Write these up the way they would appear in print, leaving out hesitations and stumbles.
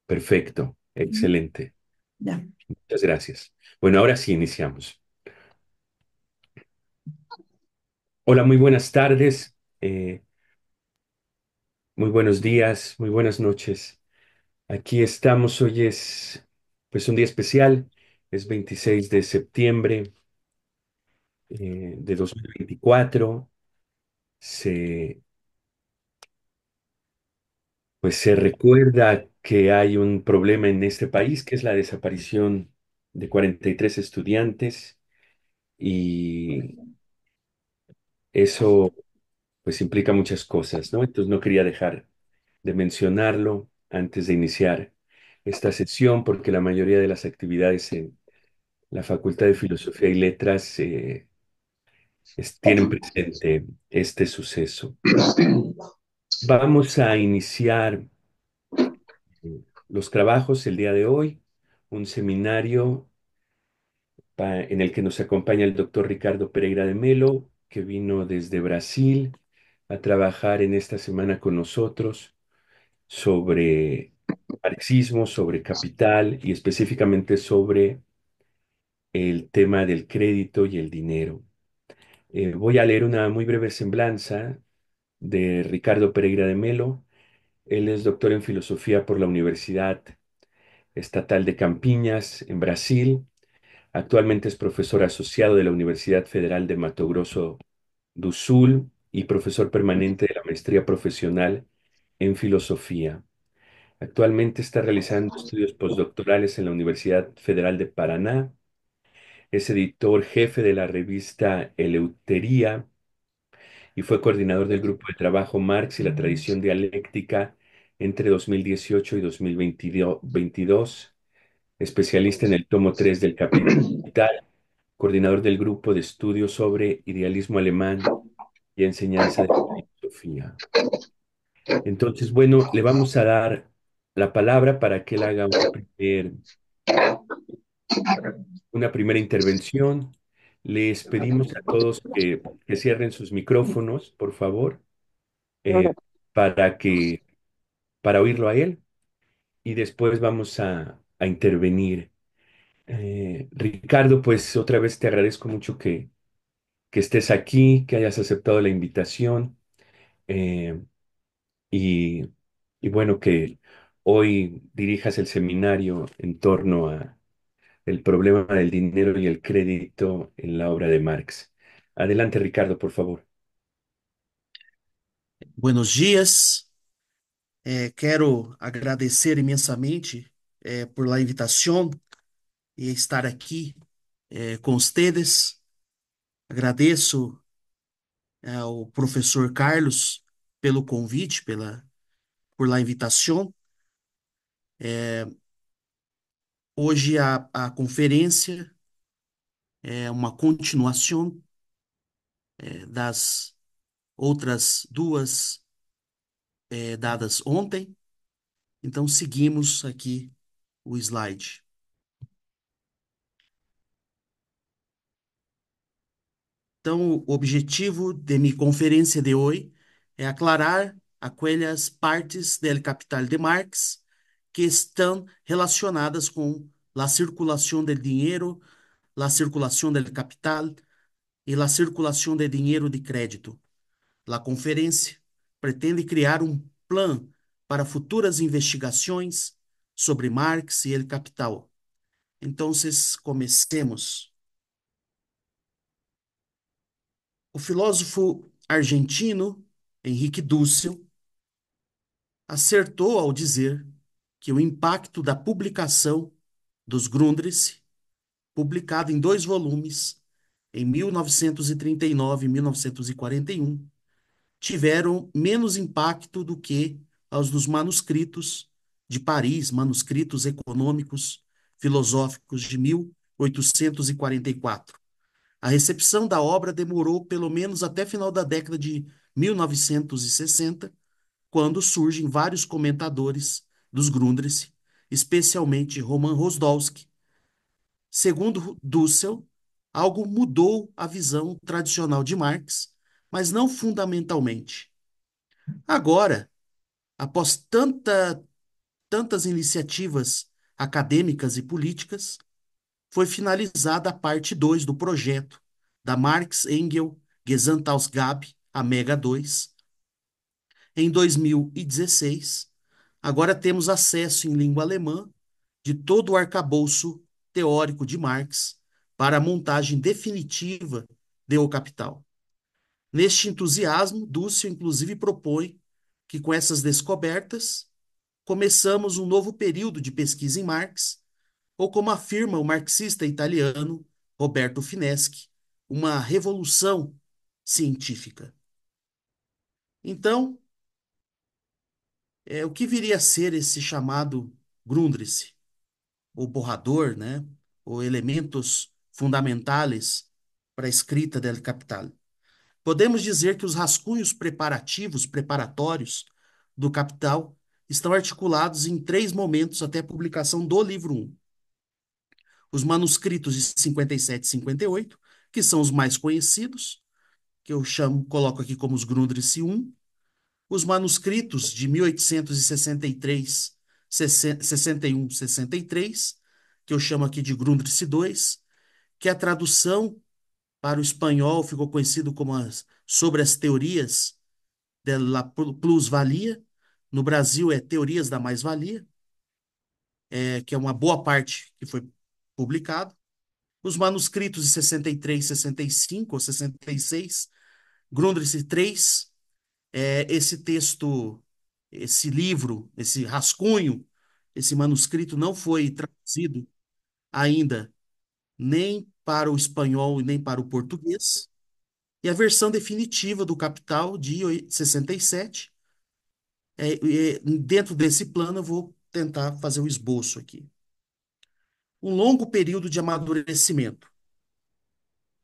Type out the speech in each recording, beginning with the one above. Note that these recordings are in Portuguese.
Perfecto, excelente. Ya. Muchas gracias. Bueno, ahora sí iniciamos. Hola, muy buenas tardes, muy buenos días, muy buenas noches. Aquí estamos, hoy es pues un día especial, es 26 de septiembre de 2024. Se, pues se recuerda que hay un problema en este país, que es la desaparición de 43 estudiantes y eso pues implica muchas cosas, ¿no? Entonces no quería dejar de mencionarlo antes de iniciar esta sesión, porque la mayoría de las actividades en la Facultad de Filosofía y Letras tienen presente este suceso. Vamos a iniciar los trabajos el día de hoy, un seminario en el que nos acompaña el doctor Ricardo Pereira de Melo, que vino desde Brasil a trabajar en esta semana con nosotros sobre marxismo, sobre capital y específicamente sobre el tema del crédito y el dinero. Voy a leer una muy breve semblanza de Ricardo Pereira de Melo. Él es doctor en filosofía por la Universidad Estatal de Campiñas, en Brasil. Actualmente es profesor asociado de la Universidad Federal de Mato Grosso do Sul y profesor permanente de la maestría profesional en filosofía. Actualmente está realizando estudios postdoctorales en la Universidad Federal de Paraná. Es editor jefe de la revista Eleutería y fue coordinador del grupo de trabajo Marx y la tradición dialéctica entre 2018 y 2022, especialista en el tomo 3 del Capital, coordinador del grupo de estudios sobre idealismo alemán y enseñanza de filosofía. Entonces, bueno, le vamos a dar la palabra para que él haga una primera intervención. Les pedimos a todos que cierren sus micrófonos, por favor, eh, para para oírlo a él y después vamos a intervenir. Ricardo, pues otra vez te agradezco mucho que estés aquí, que hayas aceptado la invitación eh, y, y bueno, que hoy dirijas el seminario en torno a el problema del dinero y el crédito en la obra de Marx. Adelante, Ricardo, por favor. Buenos dias. Quero agradecer imensamente por la invitação e estar aqui com ustedes. Agradeço ao professor Carlos pelo convite, por la invitação. Hoje a conferência é uma continuação das outras duas dadas ontem. Então seguimos aqui o slide. Então, o objetivo de minha conferência de hoje é aclarar aquelas partes do Capital de Marx que estão relacionadas com a circulação do dinheiro, a circulação do capital e a circulação de dinheiro de crédito. A conferência pretende criar um plano para futuras investigações sobre Marx e o capital. Então, comecemos. O filósofo argentino Henrique Dussel acertou ao dizer que o impacto da publicação dos Grundrisse, publicado em dois volumes, em 1939 e 1941, tiveram menos impacto do que os dos manuscritos de Paris, manuscritos econômicos, filosóficos de 1844. A recepção da obra demorou pelo menos até final da década de 1960, quando surgem vários comentadores dos Grundrisse, especialmente Roman Rosdolsky. Segundo Dussel, algo mudou a visão tradicional de Marx, mas não fundamentalmente. Agora, após tantas iniciativas acadêmicas e políticas, foi finalizada a parte 2 do projeto da Marx Engels Gesamtausgabe, a Mega 2, em 2016. Agora temos acesso em língua alemã de todo o arcabouço teórico de Marx para a montagem definitiva de O Capital. Neste entusiasmo, Dussel inclusive propõe que com essas descobertas começamos um novo período de pesquisa em Marx, ou como afirma o marxista italiano Roberto Fineschi, uma revolução científica. Então, o que viria a ser esse chamado Grundrisse, ou borrador, né? Ou elementos fundamentais para a escrita del Capital? Podemos dizer que os rascunhos preparatórios do Capital estão articulados em três momentos até a publicação do livro um: os manuscritos de 57 e 58, que são os mais conhecidos, que eu chamo, coloco aqui como os Grundrisse I; os manuscritos de 1863, 61, 63, que eu chamo aqui de Grundrisse II, que a tradução para o espanhol ficou conhecido como sobre as teorias de la plusvalia. No Brasil é Teorias da Mais-Valia, que é uma boa parte que foi publicado. Os manuscritos de 63, 65 ou 66, Grundrisse III, esse texto, esse livro, esse rascunho, esse manuscrito não foi traduzido ainda nem para o espanhol e nem para o português. E a versão definitiva do Capital, de 67, dentro desse plano eu vou tentar fazer o esboço aqui. Um longo período de amadurecimento.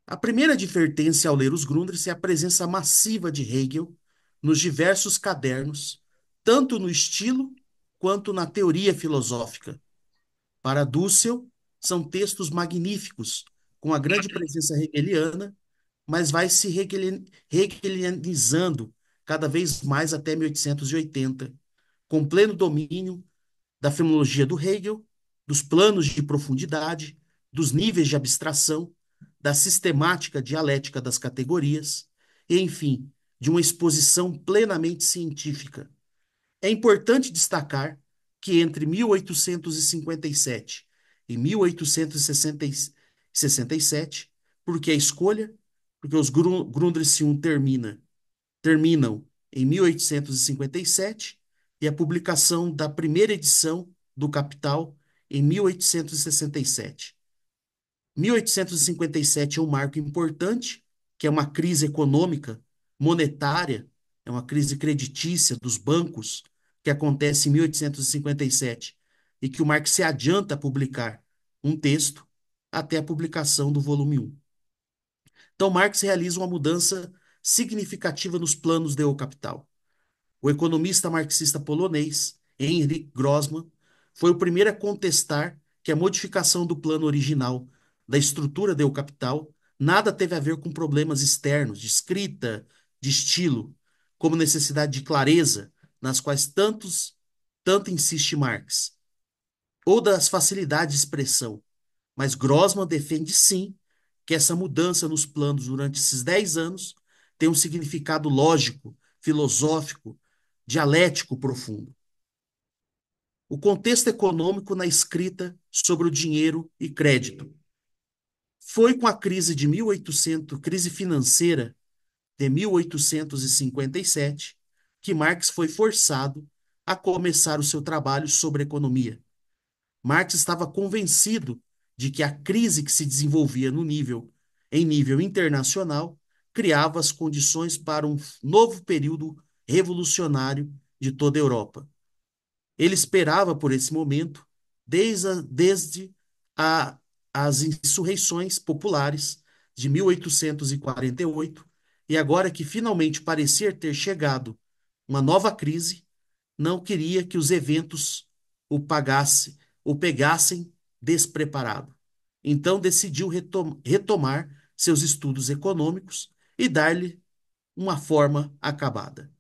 A primeira advertência ao ler os Grundrisse é a presença massiva de Hegel nos diversos cadernos, tanto no estilo quanto na teoria filosófica. Para Dussel, são textos magníficos, com a grande presença hegeliana, mas vai se hegelianizando cada vez mais até 1880, com pleno domínio da fenomenologia do Hegel, dos planos de profundidade, dos níveis de abstração, da sistemática dialética das categorias, e, enfim, de uma exposição plenamente científica. É importante destacar que entre 1857 e 1867, porque a escolha, porque os Grundrisse I terminam em 1857 e a publicação da primeira edição do Capital em 1867. 1857 é um marco importante, que é uma crise econômica, monetária, é uma crise creditícia dos bancos, que acontece em 1857, e que o Marx se adianta a publicar um texto até a publicação do volume 1. Então, Marx realiza uma mudança significativa nos planos de O Capital. O economista marxista polonês, Henry Grossman, foi o primeiro a contestar que a modificação do plano original da estrutura de O Capital nada teve a ver com problemas externos, de escrita, de estilo, como necessidade de clareza, nas quais tanto insiste Marx, ou das facilidades de expressão. Mas Grossman defende sim que essa mudança nos planos durante esses 10 anos tem um significado lógico, filosófico, dialético profundo. O contexto econômico na escrita sobre o dinheiro e crédito. Foi com a crise de 1800, crise financeira de 1857, que Marx foi forçado a começar o seu trabalho sobre economia. Marx estava convencido de que a crise que se desenvolvia em nível internacional criava as condições para um novo período revolucionário de toda a Europa. Ele esperava por esse momento desde a, as insurreições populares de 1848, e agora que finalmente parecia ter chegado uma nova crise, não queria que os eventos o pegassem despreparado. Então decidiu retomar seus estudos econômicos e dar-lhe uma forma acabada.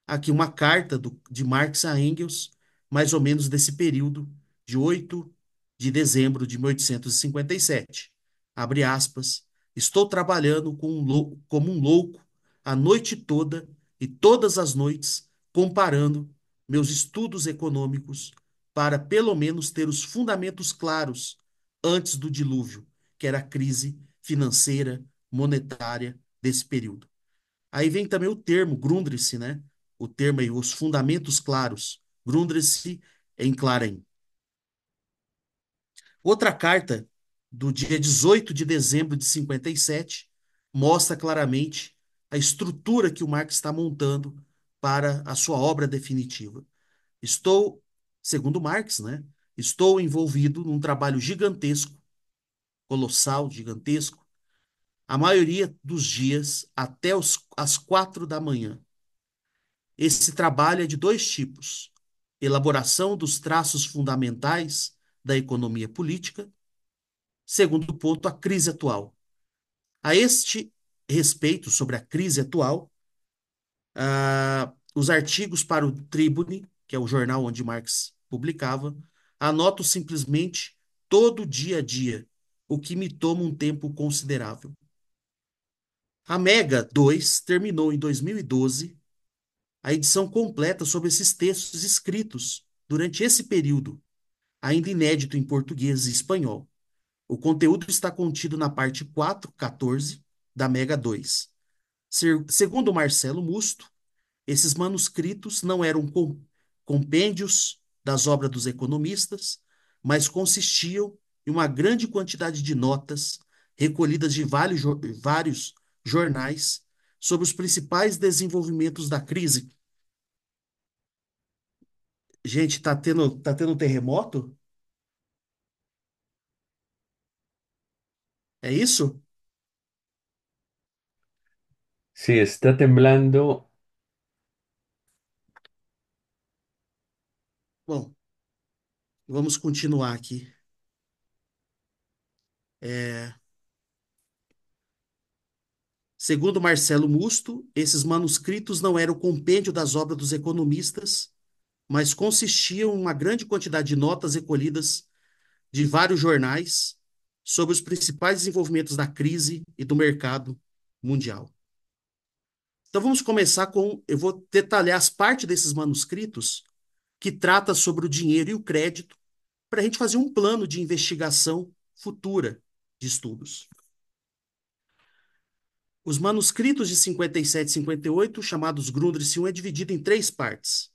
Aqui uma carta de Marx a Engels, mais ou menos desse período de 8 de dezembro de 1857. Abre aspas. Estou trabalhando como um louco a noite toda e todas as noites, comparando meus estudos econômicos para pelo menos ter os fundamentos claros antes do dilúvio, que era a crise financeira, monetária desse período. Aí vem também o termo Grundrisse, né? O termo aí, os fundamentos claros. Grundrisse em Claren. Outra carta do dia 18 de dezembro de 57 mostra claramente a estrutura que o Marx está montando para a sua obra definitiva. Estou, segundo Marx, né? Estou envolvido num trabalho gigantesco, colossal, gigantesco, a maioria dos dias até as 4 da manhã. Esse trabalho é de dois tipos: elaboração dos traços fundamentais da economia política. Segundo ponto, a crise atual. A este respeito, sobre a crise atual, os artigos para o Tribune, que é o jornal onde Marx publicava, anoto simplesmente todo o dia a dia, o que me toma um tempo considerável. A Mega 2 terminou em 2012 a edição completa sobre esses textos escritos durante esse período, ainda inédito em português e espanhol. O conteúdo está contido na parte 4.14 da Mega 2. Segundo Marcelo Musto, esses manuscritos não eram compêndios das obras dos economistas, mas consistiam em uma grande quantidade de notas recolhidas de vários jornais sobre os principais desenvolvimentos da crise. Gente, tá tendo terremoto? É isso? Sí, está temblando. Bom, vamos continuar aqui. É, segundo Marcelo Musto, esses manuscritos não eram o compêndio das obras dos economistas, mas consistiam em uma grande quantidade de notas recolhidas de vários jornais sobre os principais desenvolvimentos da crise e do mercado mundial. Então vamos começar com, eu vou detalhar as partes desses manuscritos que trata sobre o dinheiro e o crédito para a gente fazer um plano de investigação futura de estudos. Os manuscritos de 57 e 58, chamados Grundrisse 1, é dividido em três partes.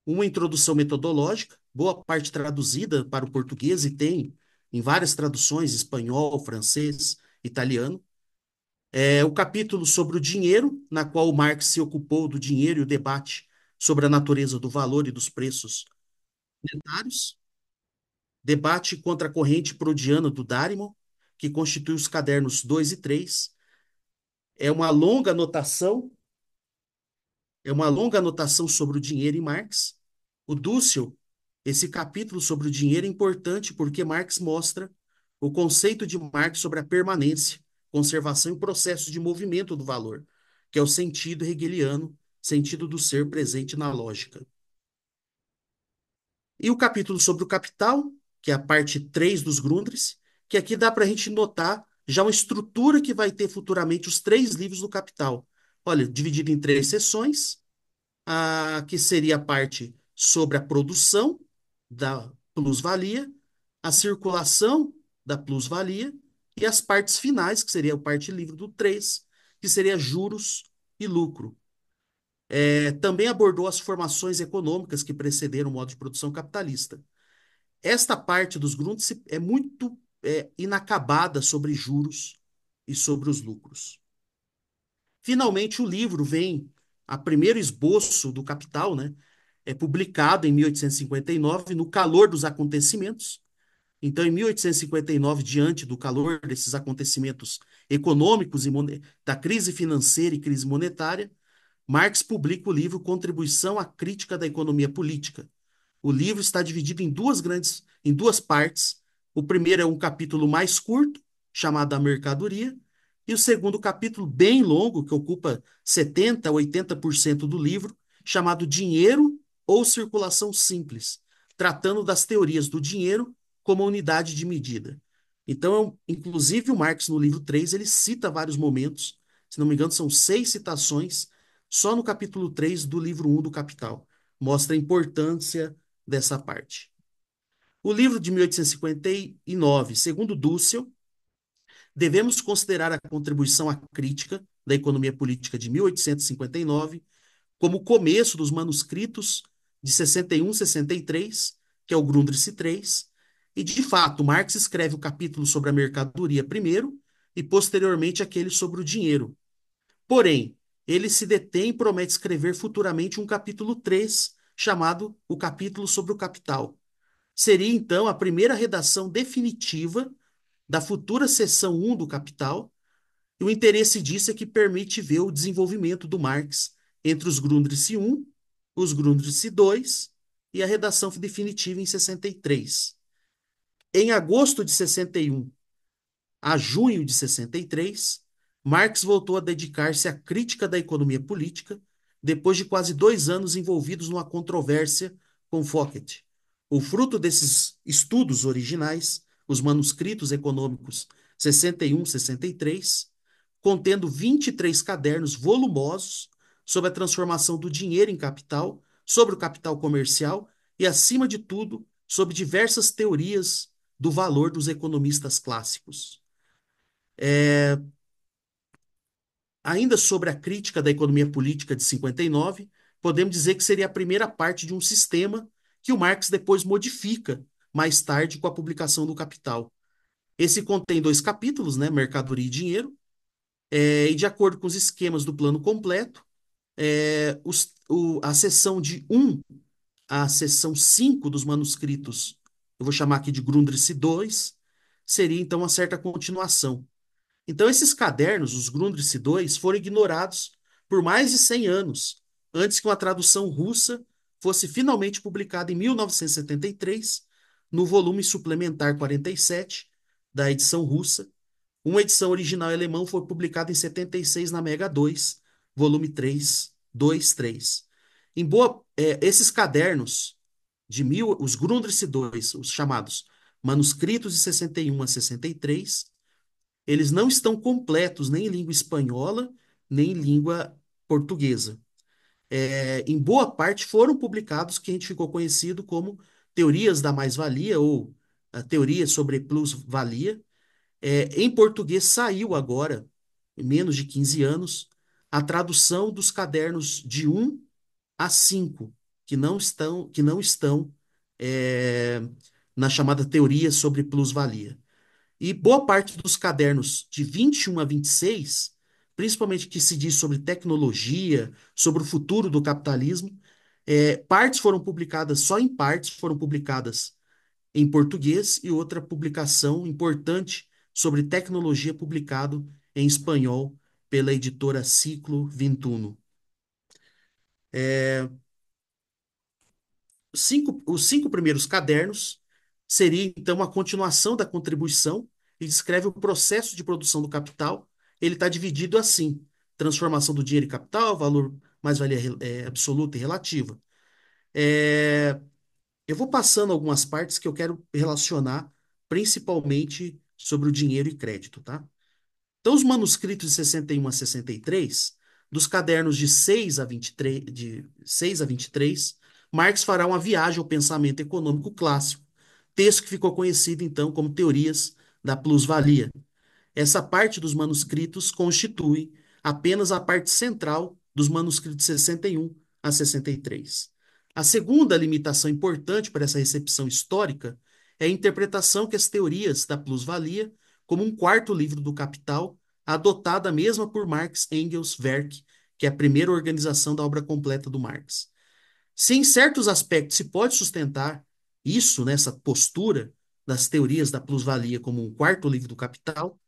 Uma introdução metodológica, boa parte traduzida para o português e tem em várias traduções, espanhol, francês, italiano. O capítulo sobre o dinheiro, na qual o Marx se ocupou do dinheiro e o debate sobre a natureza do valor e dos preços monetários. Debate contra a corrente freudiana do Darimon, que constitui os cadernos 2 e 3. É uma longa anotação É uma longa anotação sobre o dinheiro em Marx. O Dussel, esse capítulo sobre o dinheiro é importante porque Marx mostra o conceito de Marx sobre a permanência, conservação e processo de movimento do valor, que é o sentido hegeliano, sentido do ser presente na lógica. E o capítulo sobre o capital, que é a parte 3 dos Grundrisse, que aqui dá para a gente notar já uma estrutura que vai ter futuramente os três livros do Capital. Olha, dividido em três seções, que seria a parte sobre a produção da plusvalia, a circulação da plusvalia e as partes finais, que seria a parte livre do 3, que seria juros e lucro. Também abordou as formações econômicas que precederam o modo de produção capitalista. Esta parte dos Grundrisse é muito inacabada sobre juros e sobre os lucros. Finalmente, o livro vem a primeiro esboço do Capital, né? É publicado em 1859, no calor dos acontecimentos. Então, em 1859, diante do calor desses acontecimentos econômicos e da crise financeira e crise monetária, Marx publica o livro Contribuição à Crítica da Economia Política. O livro está dividido em duas partes. O primeiro é um capítulo mais curto, chamado A Mercadoria, e o segundo capítulo, bem longo, que ocupa 70 a 80% do livro, chamado Dinheiro ou circulação simples, tratando das teorias do dinheiro como unidade de medida. Então, inclusive o Marx no livro 3 ele cita vários momentos, se não me engano, são 6 citações só no capítulo 3 do livro 1 do Capital. Mostra a importância dessa parte. O livro de 1859, segundo Dussel, devemos considerar a contribuição à crítica da economia política de 1859 como o começo dos manuscritos de 61 e 63, que é o Grundrisse 3, e de fato Marx escreve o capítulo sobre a mercadoria primeiro e posteriormente aquele sobre o dinheiro. Porém, ele se detém e promete escrever futuramente um capítulo 3, chamado o capítulo sobre o capital. Seria então a primeira redação definitiva da futura seção 1 do Capital, e o interesse disso é que permite ver o desenvolvimento do Marx entre os Grundrisse 1, os Grundrisse 2 e a redação definitiva em 63. Em agosto de 61 a junho de 63, Marx voltou a dedicar-se à crítica da economia política, depois de quase 2 anos envolvidos numa controvérsia com Fouquet. O fruto desses estudos originais, os manuscritos econômicos 61 e 63, contendo 23 cadernos volumosos sobre a transformação do dinheiro em capital, sobre o capital comercial e, acima de tudo, sobre diversas teorias do valor dos economistas clássicos. Ainda sobre a crítica da economia política de 59, podemos dizer que seria a primeira parte de um sistema que o Marx depois modifica mais tarde com a publicação do Capital. Esse contém 2 capítulos, né, Mercadoria e Dinheiro, e de acordo com os esquemas do plano completo, a seção de 1 à seção 5 dos manuscritos, eu vou chamar aqui de Grundrisse 2, seria então uma certa continuação. Então, esses cadernos, os Grundrisse 2, foram ignorados por mais de 100 anos, antes que uma tradução russa fosse finalmente publicada em 1973, no volume suplementar 47 da edição russa. Uma edição original alemã foi publicada em 76 na Mega 2, volume 3, 2, 3. Esses cadernos os Grundrisse 2, os chamados manuscritos de 61 a 63, eles não estão completos nem em língua espanhola, nem em língua portuguesa. Em boa parte foram publicados o que a gente ficou conhecido como teorias da mais-valia ou teorias sobre plus-valia. Em português saiu agora, em menos de 15 anos, a tradução dos cadernos de 1 a 5, que não estão é, na chamada teoria sobre plus-valia. E boa parte dos cadernos de 21 a 26, principalmente que se diz sobre tecnologia, sobre o futuro do capitalismo, partes foram publicadas, só em partes foram publicadas em português e outra publicação importante sobre tecnologia publicado em espanhol pela editora Ciclo XXI. Os 5 primeiros cadernos seria então a continuação da contribuição e descreve o processo de produção do capital. Ele está dividido assim: transformação do dinheiro em capital, valor mais-valia absoluta e relativa. É, eu vou passando algumas partes que eu quero relacionar principalmente sobre o dinheiro e crédito, tá? Então, os manuscritos de 61 a 63, dos cadernos de 6 a 23, Marx fará uma viagem ao pensamento econômico clássico, texto que ficou conhecido então como teorias da plus-valia. Essa parte dos manuscritos constitui apenas a parte central dos manuscritos de 61 a 63. A segunda limitação importante para essa recepção histórica é a interpretação que as teorias da plus-valia, como um quarto livro do Capital, adotada mesma por Marx Engels Werk, que é a primeira organização da obra completa do Marx. Se em certos aspectos se pode sustentar isso, nessa postura das teorias da plus-valia como um quarto livro do Capital,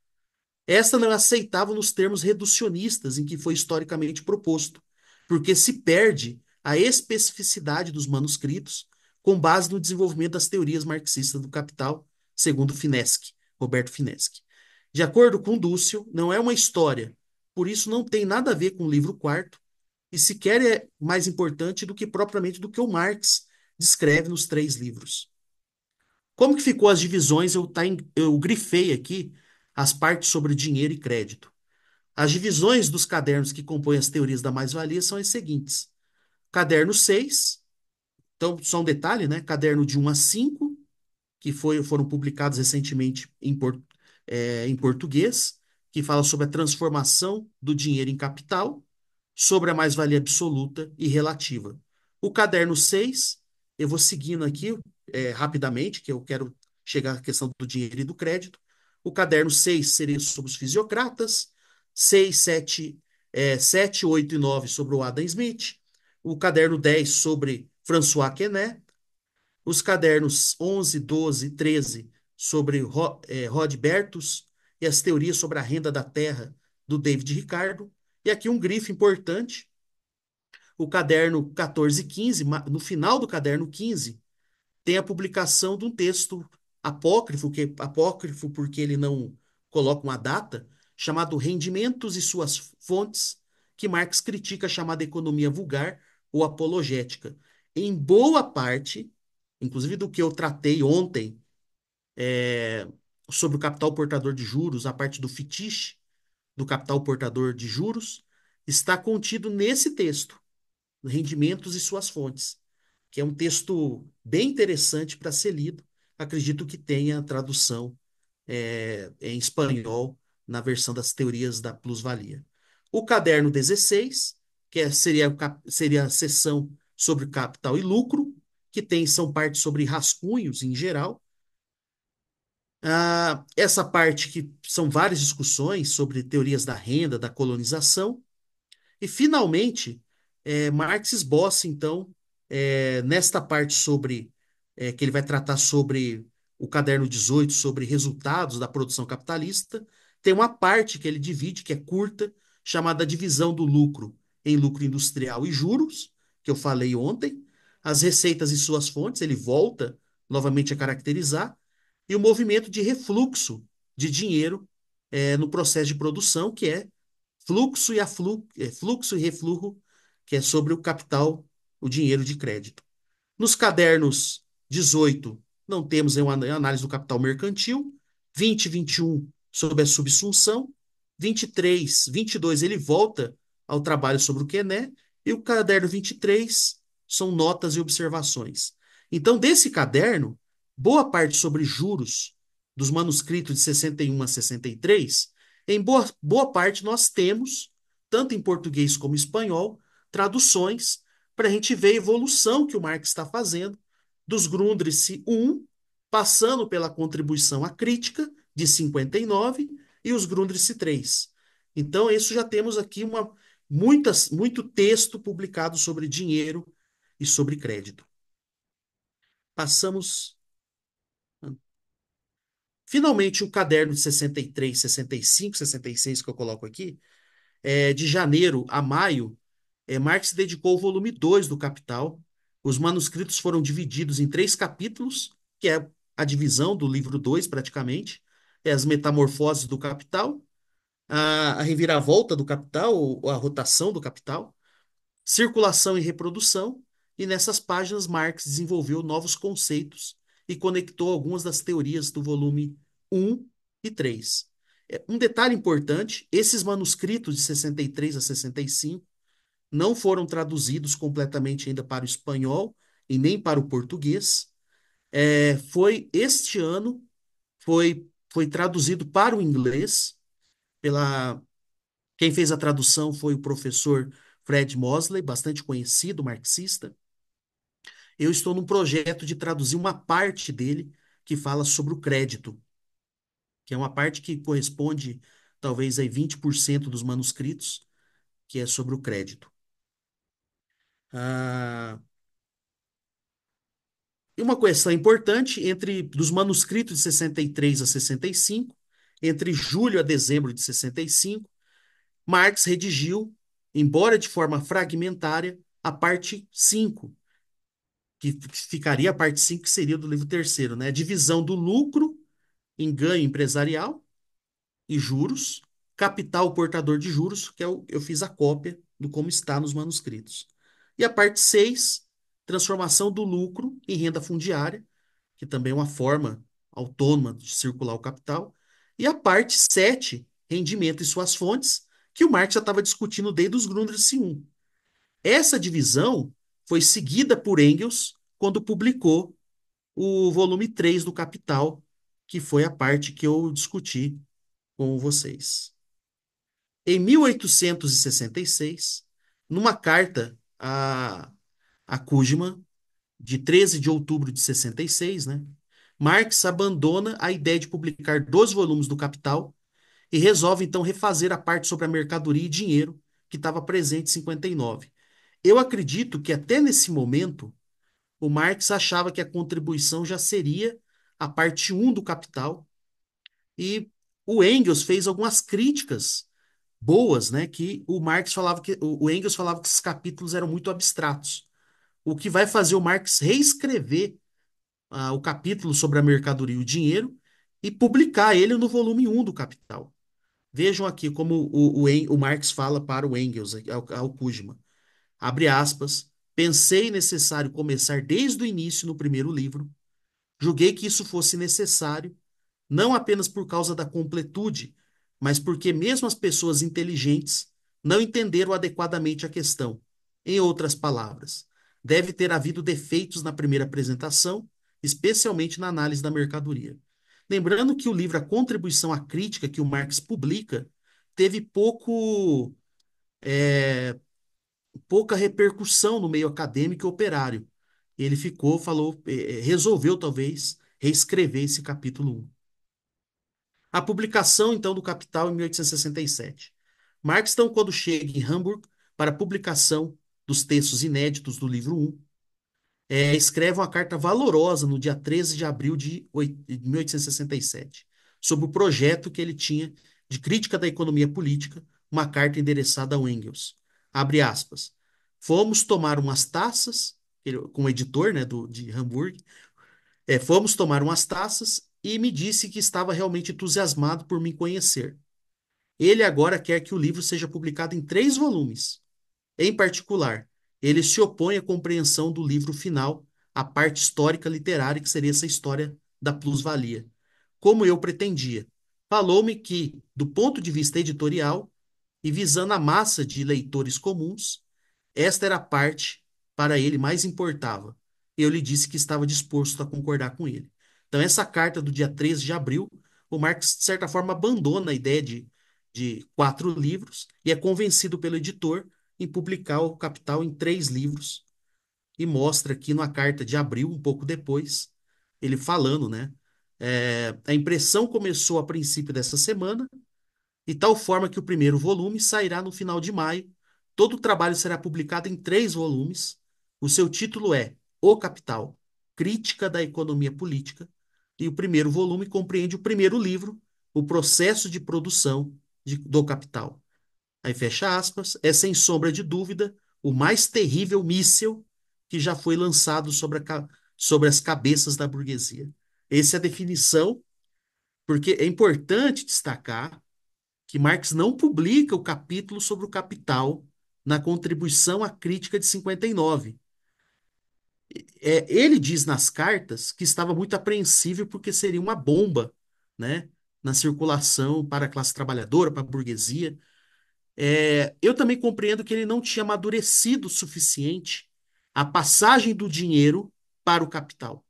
esta não é aceitável nos termos reducionistas em que foi historicamente proposto, porque se perde a especificidade dos manuscritos com base no desenvolvimento das teorias marxistas do capital, segundo Fineschi, Roberto Fineschi. De acordo com Dussel, não é uma história, por isso não tem nada a ver com o livro quarto, e sequer é mais importante do que propriamente do que o Marx descreve nos três livros. Como que ficou as divisões? Eu grifei aqui as partes sobre dinheiro e crédito. As divisões dos cadernos que compõem as teorias da mais-valia são as seguintes. Caderno 6, então só um detalhe, né? Caderno de 1 a 5 foram publicados recentemente em português, que fala sobre a transformação do dinheiro em capital, sobre a mais-valia absoluta e relativa. O caderno 6, eu vou seguindo aqui rapidamente, que eu quero chegar à questão do dinheiro e do crédito. O caderno 6 seria sobre os fisiocratas, 6, 7, 7, 8 e 9 sobre o Adam Smith, o caderno 10 sobre François Quesnay, os cadernos 11, 12 e 13 sobre Rod Bertus e as teorias sobre a renda da terra do David Ricardo. E aqui um grifo importante, o caderno 14 e 15, no final do caderno 15, tem a publicação de um texto apócrifo porque ele não coloca uma data, chamado Rendimentos e Suas Fontes, que Marx critica a chamada economia vulgar ou apologética. Em boa parte, inclusive do que eu tratei ontem, é, sobre o capital portador de juros, a parte do fetiche do capital portador de juros, está contido nesse texto, Rendimentos e Suas Fontes, que é um texto bem interessante para ser lido. Acredito que tenha tradução em espanhol na versão das teorias da plusvalia. O caderno 16, seria a seção sobre capital e lucro, que são partes sobre rascunhos em geral. Essa parte que são várias discussões sobre teorias da renda, da colonização. E, finalmente, Marx esboça, então, nesta parte que ele vai tratar sobre o caderno 18, sobre resultados da produção capitalista, tem uma parte que ele divide, que é curta, chamada divisão do lucro em lucro industrial e juros, que eu falei ontem, as receitas e suas fontes, ele volta novamente a caracterizar, e o movimento de refluxo de dinheiro no processo de produção, que é fluxo e refluxo, que é sobre o capital, o dinheiro de crédito. Nos cadernos 18, não temos uma análise do capital mercantil, 20 e 21 sobre a subsunção, 23, 22 ele volta ao trabalho sobre o Quesnay, e o caderno 23 são notas e observações. Então, desse caderno, boa parte sobre juros dos manuscritos de 61 a 63, em boa parte nós temos, tanto em português como em espanhol, traduções para a gente ver a evolução que o Marx está fazendo dos Grundrisse 1, passando pela contribuição à crítica de 59 e os Grundrisse 3. Então, isso já temos aqui muito texto publicado sobre dinheiro e sobre crédito. Passamos. Finalmente, o caderno de 63, 65, 66 que eu coloco aqui, de janeiro a maio, Marx dedicou o volume 2 do Capital. Os manuscritos foram divididos em três capítulos, que é a divisão do livro 2 praticamente, as metamorfoses do capital, a reviravolta do capital, ou a rotação do capital, circulação e reprodução, e nessas páginas Marx desenvolveu novos conceitos e conectou algumas das teorias do volume 1 e 3. Um detalhe importante, esses manuscritos de 63 a 65 não foram traduzidos completamente ainda para o espanhol e nem para o português. Foi este ano, foi traduzido para o inglês pela quem fez a tradução foi o professor Fred Mosley, bastante conhecido, marxista. Eu estou num projeto de traduzir uma parte dele que fala sobre o crédito, que é uma parte que corresponde talvez a 20% dos manuscritos, que é sobre o crédito. Ah, E uma questão importante, dos manuscritos de 63 a 65, entre julho a dezembro de 65, Marx redigiu, embora de forma fragmentária, a parte 5, que ficaria a parte 5 que seria do livro terceiro, né? Divisão do lucro em ganho empresarial e juros, capital portador de juros, que eu fiz a cópia do como está nos manuscritos. E a parte 6, transformação do lucro em renda fundiária, que também é uma forma autônoma de circular o capital. E a parte 7, rendimento e suas fontes, que o Marx já estava discutindo desde os Grundrisse 1. Essa divisão foi seguida por Engels quando publicou o volume 3 do Capital, que foi a parte que eu discuti com vocês. Em 1866, numa carta a Kujma, de 13 de outubro de 66, né, Marx abandona a ideia de publicar 12 volumes do Capital e resolve então refazer a parte sobre a mercadoria e dinheiro que estava presente em 59. Eu acredito que até nesse momento o Marx achava que a contribuição já seria a parte um do Capital e o Engels fez algumas críticas boas, né, que o Marx falava que o Engels falava que esses capítulos eram muito abstratos, o que vai fazer o Marx reescrever o capítulo sobre a mercadoria e o dinheiro e publicar ele no volume um do Capital. Vejam aqui como o Marx fala para o Engels, ao Kujma. Abre aspas. Pensei necessário começar desde o início no primeiro livro. Julguei que isso fosse necessário, não apenas por causa da completude, mas porque mesmo as pessoas inteligentes não entenderam adequadamente a questão. Em outras palavras, deve ter havido defeitos na primeira apresentação, especialmente na análise da mercadoria. Lembrando que o livro A Contribuição à Crítica, que o Marx publica, teve pouca repercussão no meio acadêmico e operário. Ele ficou, falou, resolveu talvez reescrever esse capítulo 1. A publicação, então, do Capital em 1867. Marx, então, quando chega em Hamburgo para a publicação dos textos inéditos do livro 1, escreve uma carta valorosa no dia 13 de abril de 1867, sobre o projeto que ele tinha de crítica da economia política, uma carta endereçada ao Engels. Abre aspas. Fomos tomar umas taças, com o editor, né, de Hamburgo, fomos tomar umas taças e me disse que estava realmente entusiasmado por me conhecer. Ele agora quer que o livro seja publicado em 3 volumes. Em particular, ele se opõe à compreensão do livro final, a parte histórica literária, que seria essa história da plusvalia. Como eu pretendia. Falou-me que, do ponto de vista editorial, e visando a massa de leitores comuns, esta era a parte para ele mais importava. Eu lhe disse que estava disposto a concordar com ele. Então, essa carta do dia 13 de abril, o Marx, de certa forma, abandona a ideia de 4 livros e é convencido pelo editor em publicar o Capital em 3 livros. E mostra aqui na carta de abril, um pouco depois, ele falando, né? A impressão começou a princípio dessa semana de tal forma que o primeiro volume sairá no final de maio. Todo o trabalho será publicado em 3 volumes. O seu título é O Capital, Crítica da Economia Política, e o primeiro volume compreende o primeiro livro, O Processo de Produção do Capital. Aí fecha aspas, é sem sombra de dúvida o mais terrível míssil que já foi lançado sobre as cabeças da burguesia. Essa é a definição, porque é importante destacar que Marx não publica o capítulo sobre o capital na contribuição à crítica de 59. Ele diz nas cartas que estava muito apreensível porque seria uma bomba, né, na circulação para a classe trabalhadora, para a burguesia. Eu também compreendo que ele não tinha amadurecido o suficiente a passagem do dinheiro para o capital,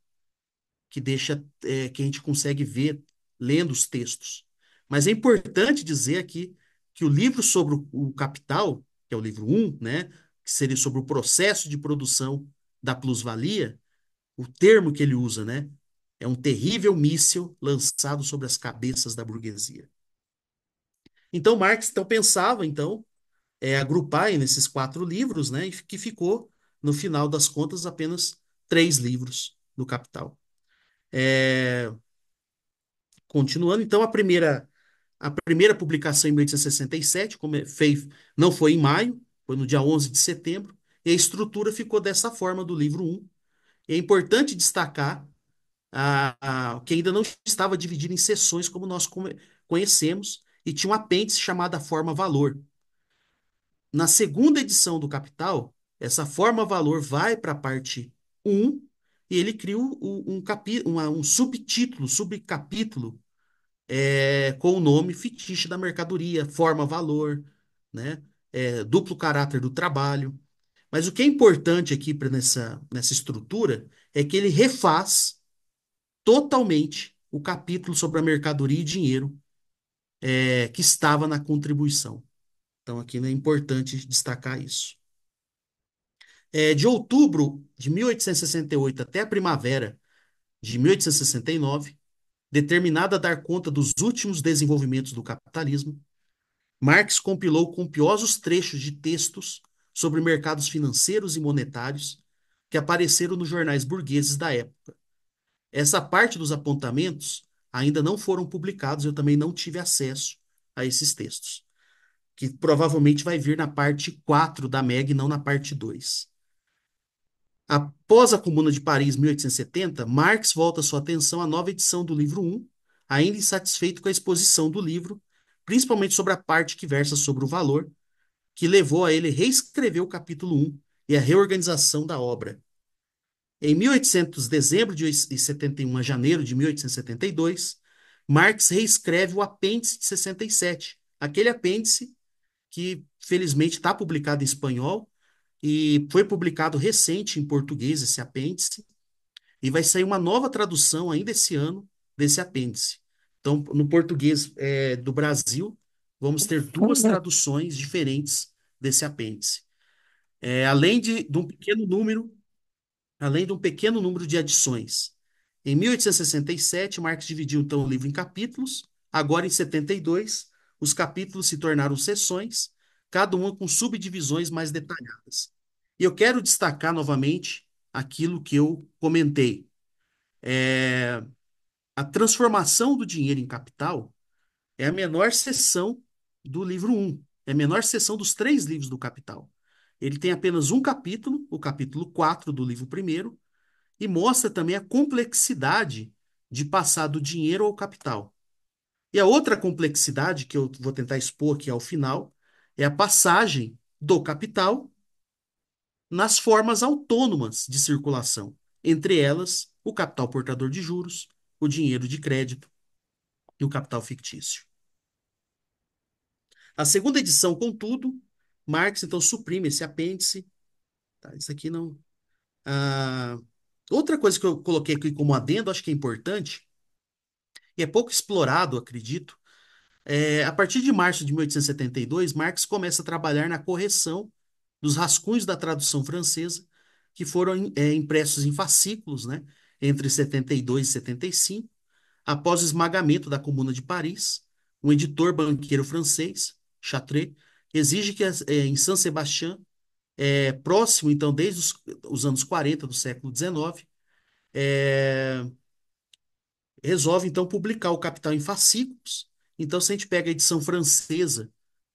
que deixa, que a gente consegue ver lendo os textos. Mas é importante dizer aqui que o livro sobre o capital, que é o livro um, né, que seria sobre o processo de produção da plusvalia, o termo que ele usa, né, é um terrível míssil lançado sobre as cabeças da burguesia. Então Marx então pensava então agrupar nesses 4 livros, né, e que ficou no final das contas apenas 3 livros do Capital. É, Continuando, então, a primeira publicação em 1867, não foi em maio, foi no dia 11 de setembro, e a estrutura ficou dessa forma do livro um. É importante destacar que ainda não estava dividido em seções como nós conhecemos, e tinha um apêndice chamado a forma valor. Na segunda edição do Capital, essa forma-valor vai para a parte um e ele cria um subtítulo, subcapítulo com o nome fictício da mercadoria, forma-valor, né? Duplo caráter do trabalho. Mas o que é importante aqui nessa estrutura é que ele refaz totalmente o capítulo sobre a mercadoria e dinheiro que estava na contribuição. Então, aqui é importante destacar isso. De outubro de 1868 até a primavera de 1869, determinada a dar conta dos últimos desenvolvimentos do capitalismo, Marx compilou copiosos trechos de textos sobre mercados financeiros e monetários que apareceram nos jornais burgueses da época. Essa parte dos apontamentos ainda não foram publicados, eu também não tive acesso a esses textos, que provavelmente vai vir na parte 4 da MEG, não na parte 2. Após a Comuna de Paris, 1870, Marx volta sua atenção à nova edição do livro 1, ainda insatisfeito com a exposição do livro, principalmente sobre a parte que versa sobre o valor, que levou a ele reescrever o capítulo 1 e a reorganização da obra. Em 1800, dezembro de 71 a janeiro de 1872, Marx reescreve o apêndice de 67, aquele apêndice que felizmente está publicado em espanhol e foi publicado recente em português esse apêndice, e vai sair uma nova tradução ainda esse ano desse apêndice. Então, no português do Brasil, vamos ter duas traduções diferentes desse apêndice. Além de um pequeno número, além de um pequeno número de adições. Em 1867, Marx dividiu então o livro em capítulos. Agora, em 72, os capítulos se tornaram seções, cada uma com subdivisões mais detalhadas. E eu quero destacar novamente aquilo que eu comentei. A transformação do dinheiro em capital é a menor seção do livro um. É a menor seção dos três livros do Capital. Ele tem apenas um capítulo, o capítulo 4 do livro primeiro, e mostra também a complexidade de passar do dinheiro ao capital. E a outra complexidade que eu vou tentar expor aqui ao final é a passagem do capital nas formas autônomas de circulação, entre elas o capital portador de juros, o dinheiro de crédito e o capital fictício. A segunda edição, contudo, Marx então suprime esse apêndice. Tá, isso aqui não. Ah, outra coisa que eu coloquei aqui como adendo, acho que é importante, e é pouco explorado, acredito. A partir de março de 1872, Marx começa a trabalhar na correção dos rascunhos da tradução francesa, que foram impressos em fascículos, né, entre 72 e 75, após o esmagamento da Comuna de Paris. Um editor banqueiro francês, Chartreux, exige que em Saint-Sébastien, próximo, então, desde os anos 40 do século XIX, resolve então publicar o Capital em fascículos. Então, se a gente pega a edição francesa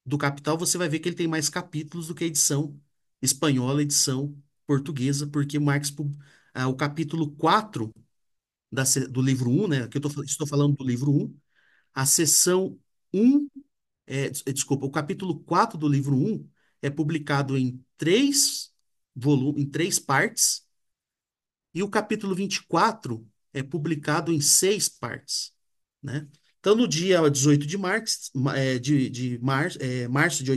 do Capital, você vai ver que ele tem mais capítulos do que a edição espanhola, a edição portuguesa, porque o capítulo 4 do livro um, né, que estou falando do livro um, a seção um, desculpa, o capítulo 4 do livro um é publicado em três volumes, em três partes, e o capítulo 24 é publicado em seis partes, né? Então, no dia 18 de março, março de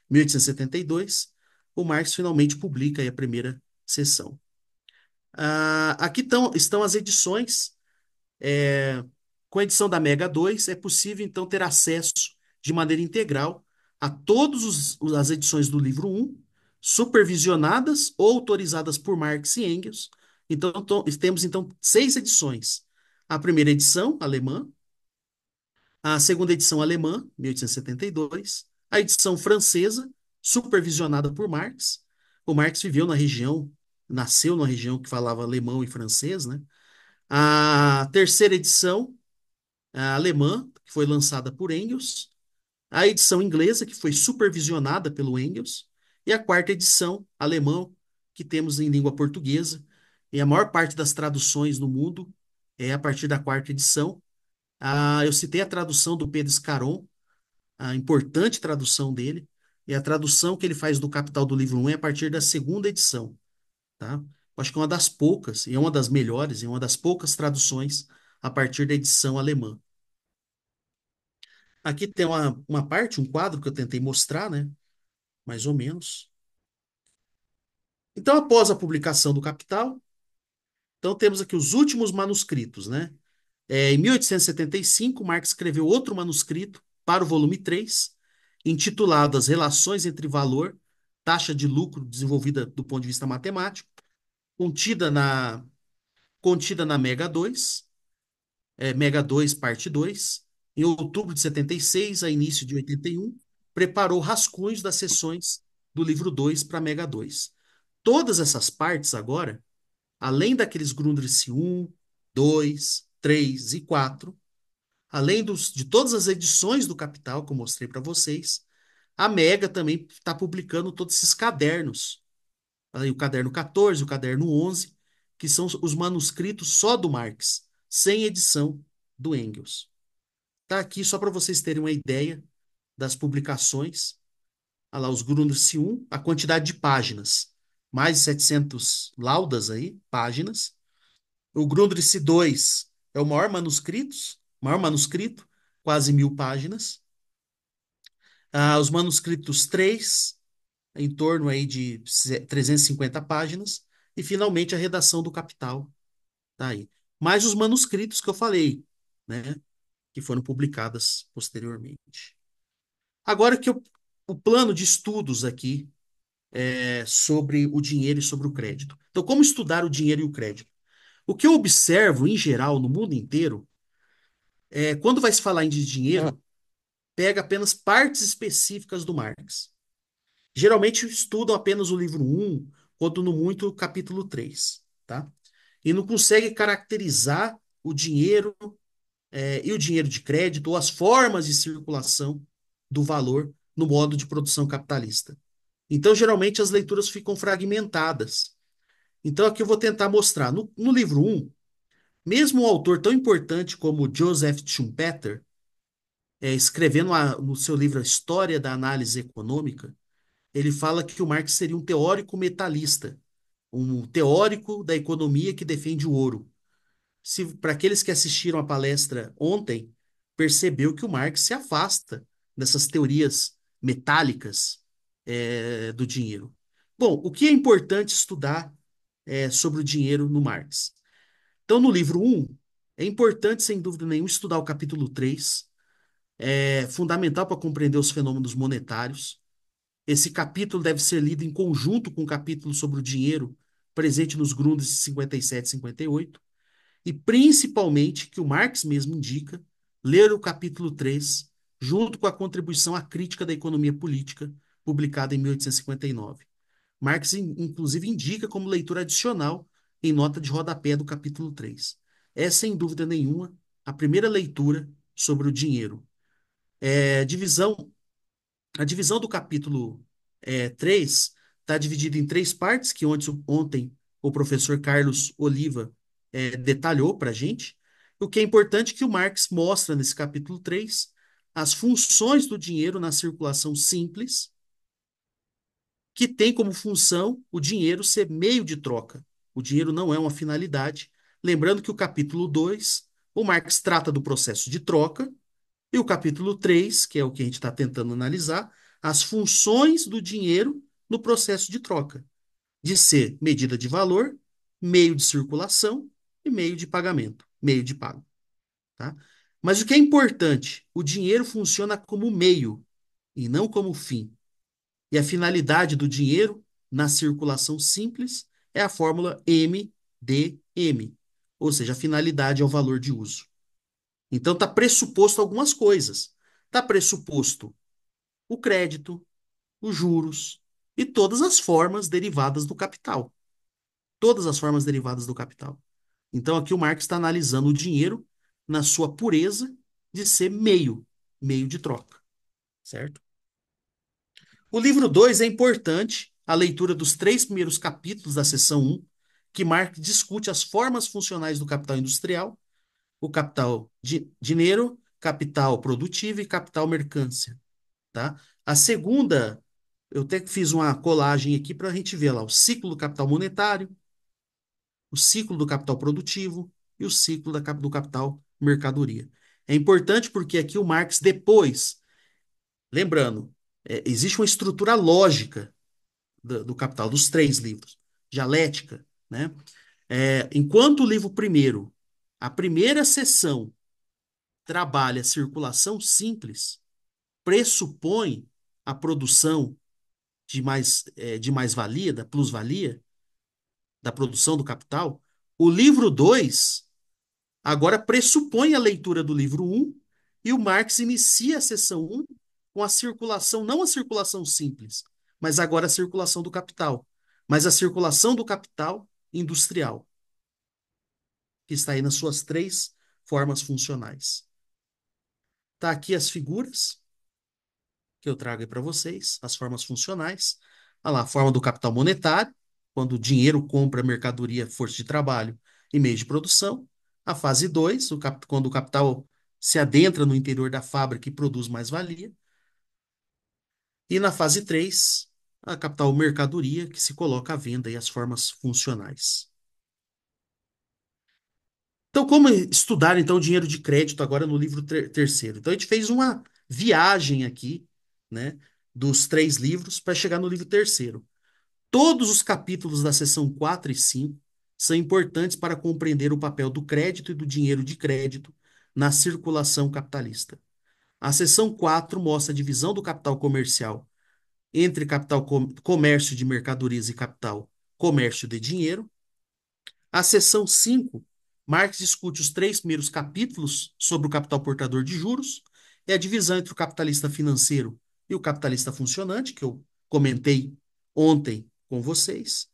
1872, o Marx finalmente publica aí a primeira sessão. Aqui estão as edições. Com a edição da Mega 2, é possível, então, ter acesso de maneira integral a todas as edições do livro um, supervisionadas ou autorizadas por Marx e Engels. Então, temos, então, seis edições. A primeira edição, alemã, a segunda edição alemã, 1872, a edição francesa, supervisionada por Marx. O Marx viveu na região, nasceu na região que falava alemão e francês, né? A terceira edição, a alemã, que foi lançada por Engels, a edição inglesa, que foi supervisionada pelo Engels, e a quarta edição, alemã, que temos em língua portuguesa, e a maior parte das traduções no mundo é a partir da quarta edição. Eu citei a tradução do Pedro Scaron, a importante tradução dele. E a tradução que ele faz do Capital do livro 1 é a partir da segunda edição, tá? Eu acho que é uma das poucas, e é uma das melhores, e é uma das poucas traduções a partir da edição alemã. Aqui tem uma parte, um quadro que eu tentei mostrar, né? Mais ou menos. Então, após a publicação do Capital, então temos aqui os últimos manuscritos, né? Em 1875, Marx escreveu outro manuscrito para o volume 3, intitulado As Relações entre Valor, Taxa de Lucro Desenvolvida do Ponto de Vista Matemático, contida na, contida na Mega 2, Mega 2, parte 2. Em outubro de 76, a início de 81, preparou rascunhos das sessões do livro 2 para Mega 2. Todas essas partes agora, além daqueles Grundrisse 1, 2, 3 e 4, além de todas as edições do Capital que eu mostrei para vocês, a Mega também está publicando todos esses cadernos. Aí o caderno 14, o caderno 11, que são os manuscritos só do Marx, sem edição do Engels. Tá aqui só para vocês terem uma ideia das publicações. Olha lá, os Grundrisse 1, a quantidade de páginas. Mais de 700 laudas aí, páginas. O Grundrisse 2 é o maior manuscrito, quase 1.000 páginas. Os manuscritos 3, em torno aí de 350 páginas. E, finalmente, a redação do Capital, tá aí. Mais os manuscritos que eu falei, né, que foram publicadas posteriormente. Agora o plano de estudos aqui é sobre o dinheiro e sobre o crédito. Então, como estudar o dinheiro e o crédito? O que eu observo, em geral, no mundo inteiro, quando vai se falar em dinheiro, pega apenas partes específicas do Marx. Geralmente estudam apenas o livro 1, quando no muito o capítulo 3, tá? E não consegue caracterizar o dinheiro, e o dinheiro de crédito, ou as formas de circulação do valor no modo de produção capitalista. Então, geralmente, as leituras ficam fragmentadas. Então, aqui eu vou tentar mostrar. No livro 1, mesmo um autor tão importante como Joseph Schumpeter, escrevendo no seu livro A História da Análise Econômica, ele fala que o Marx seria um teórico metalista, um teórico da economia que defende o ouro. Se para aqueles que assistiram a palestra ontem, percebeu que o Marx se afasta dessas teorias metálicas do dinheiro. Bom, o que é importante estudar sobre o dinheiro no Marx? Então, no livro 1, é importante, sem dúvida nenhuma, estudar o capítulo 3. É fundamental para compreender os fenômenos monetários. Esse capítulo deve ser lido em conjunto com o capítulo sobre o dinheiro presente nos Grundes de 57 e 58, e principalmente, que o Marx mesmo indica, ler o capítulo 3 junto com a contribuição à crítica da economia política, publicada em 1859. Marx, inclusive, indica como leitura adicional em nota de rodapé do capítulo 3. É, sem dúvida nenhuma, a primeira leitura sobre o dinheiro. É, divisão A divisão do capítulo 3 está dividida em três partes, que ontem o professor Carlos Oliva detalhou para a gente. O que é importante é que o Marx mostra nesse capítulo 3 as funções do dinheiro na circulação simples, que tem como função o dinheiro ser meio de troca. O dinheiro não é uma finalidade. Lembrando que o capítulo 2, o Marx trata do processo de troca, e o capítulo 3, que é o que a gente está tentando analisar, as funções do dinheiro no processo de troca, de ser medida de valor, meio de circulação e meio de pagamento, meio de pago, tá? Mas o que é importante, o dinheiro funciona como meio e não como fim. E a finalidade do dinheiro na circulação simples é a fórmula MDM, ou seja, a finalidade é o valor de uso. Então está pressuposto algumas coisas. Está pressuposto o crédito, os juros e todas as formas derivadas do capital. Todas as formas derivadas do capital. Então aqui o Marx está analisando o dinheiro na sua pureza de ser meio de troca, certo? O livro 2 é importante, a leitura dos três primeiros capítulos da seção 1, que Marx discute as formas funcionais do capital industrial, o capital dinheiro, capital produtivo e capital mercância, tá? A segunda Eu até que fiz uma colagem aqui para a gente ver lá o ciclo do capital monetário, o ciclo do capital produtivo e o ciclo do capital mercadoria. É importante porque aqui o Marx depois, lembrando, existe uma estrutura lógica do capital, dos três livros, dialética, né? Enquanto o livro primeiro, a primeira seção trabalha a circulação simples, pressupõe a produção de mais-valia, da plus-valia, da produção do capital, o livro 2 agora pressupõe a leitura do livro um e o Marx inicia a seção um com a circulação, não a circulação simples, mas agora a circulação do capital, mas a circulação do capital industrial, que está aí nas suas três formas funcionais. Tá aqui as figuras que eu trago aí para vocês, as formas funcionais. Olha lá, a forma do capital monetário, quando o dinheiro compra mercadoria, força de trabalho e meio de produção. A fase 2, quando o capital se adentra no interior da fábrica e produz mais-valia. E na fase 3, a capital mercadoria, que se coloca à venda e as formas funcionais. Então, como estudar então o dinheiro de crédito agora no livro terceiro? Então, a gente fez uma viagem aqui, né, dos três livros para chegar no livro terceiro. Todos os capítulos da seção 4 e 5 são importantes para compreender o papel do crédito e do dinheiro de crédito na circulação capitalista. A seção 4 mostra a divisão do capital comercial entre capital comércio de mercadorias e capital comércio de dinheiro. A seção 5, Marx discute os três primeiros capítulos sobre o capital portador de juros e a divisão entre o capitalista financeiro e o capitalista funcionante, que eu comentei ontem com vocês.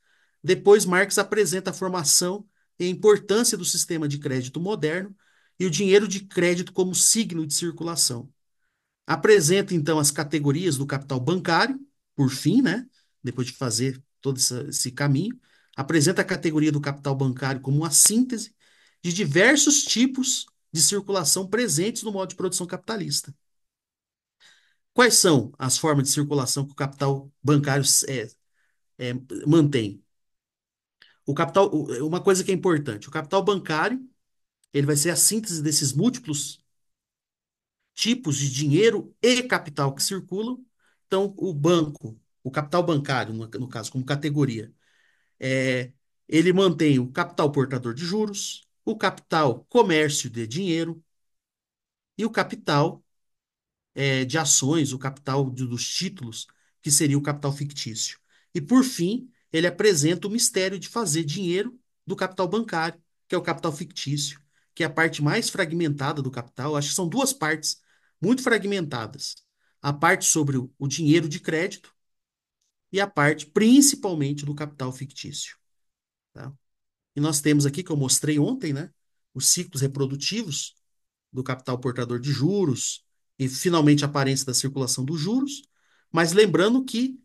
Depois, Marx apresenta a formação e a importância do sistema de crédito moderno e o dinheiro de crédito como signo de circulação. Apresenta, então, as categorias do capital bancário, por fim, né? Depois de fazer todo esse caminho, apresenta a categoria do capital bancário como uma síntese de diversos tipos de circulação presentes no modo de produção capitalista. Quais são as formas de circulação que o capital bancário é, mantém? Uma coisa que é importante, o capital bancário, ele vai ser a síntese desses múltiplos tipos de dinheiro e capital que circulam. Então, o banco, o capital bancário, no caso, como categoria, é, ele mantém o capital portador de juros, o capital comércio de dinheiro e o capital de ações, o capital dos títulos, que seria o capital fictício. E, por fim, ele apresenta o mistério de fazer dinheiro do capital bancário, que é o capital fictício, que é a parte mais fragmentada do capital. Acho que são duas partes muito fragmentadas. A parte sobre o dinheiro de crédito e a parte principalmente do capital fictício. Tá? E nós temos aqui, que eu mostrei ontem, né, os ciclos reprodutivos do capital portador de juros e finalmente a aparência da circulação dos juros, mas lembrando que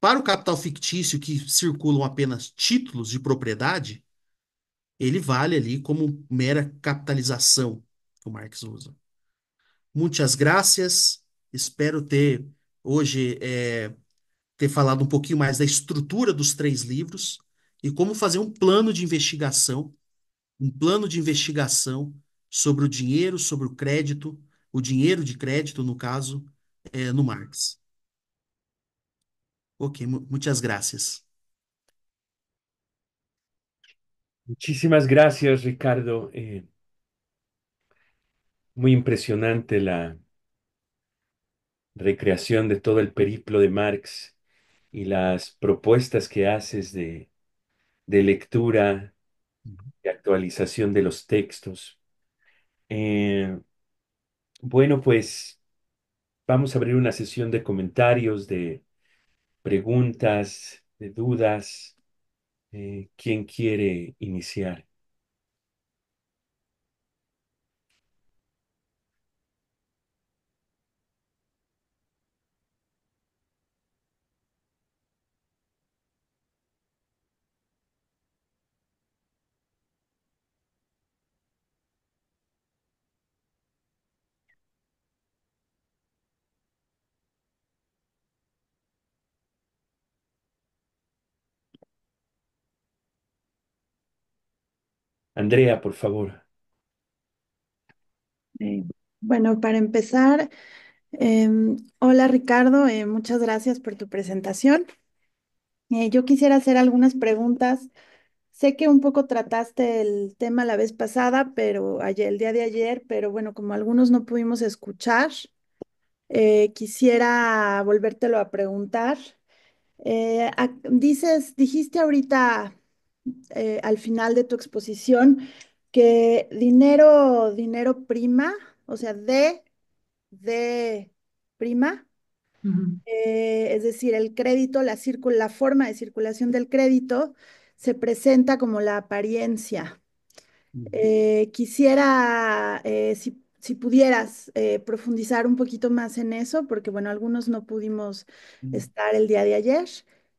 para o capital fictício que circulam apenas títulos de propriedade, ele vale ali como mera capitalização que o Marx usa. Muitas graças. Espero ter hoje ter falado um pouquinho mais da estrutura dos três livros e como fazer um plano de investigação sobre o dinheiro, sobre o crédito, o dinheiro de crédito, no caso, no Marx. Ok, muitas gracias. Muchísimas gracias, Ricardo. Muy impresionante la recreación de todo el periplo de Marx y las propuestas que haces de lectura, de actualización de los textos. Eh, bueno, pues vamos a abrir una sesión de comentarios, de preguntas, de dudas. ¿Quién quiere iniciar? Andrea, por favor. Eh, bueno, para empezar, hola Ricardo, muchas gracias por tu presentación. Yo quisiera hacer algunas preguntas. Sé que un poco trataste el tema la vez pasada, pero ayer, el día de ayer, pero bueno, como algunos no pudimos escuchar, quisiera volvértelo a preguntar. Dijiste ahorita al final de tu exposición que dinero prima, o sea, de prima, es decir, el crédito, la forma de circulación del crédito se presenta como la apariencia. Quisiera, si pudieras, profundizar un poquito más en eso, porque bueno, algunos no pudimos estar el día de ayer.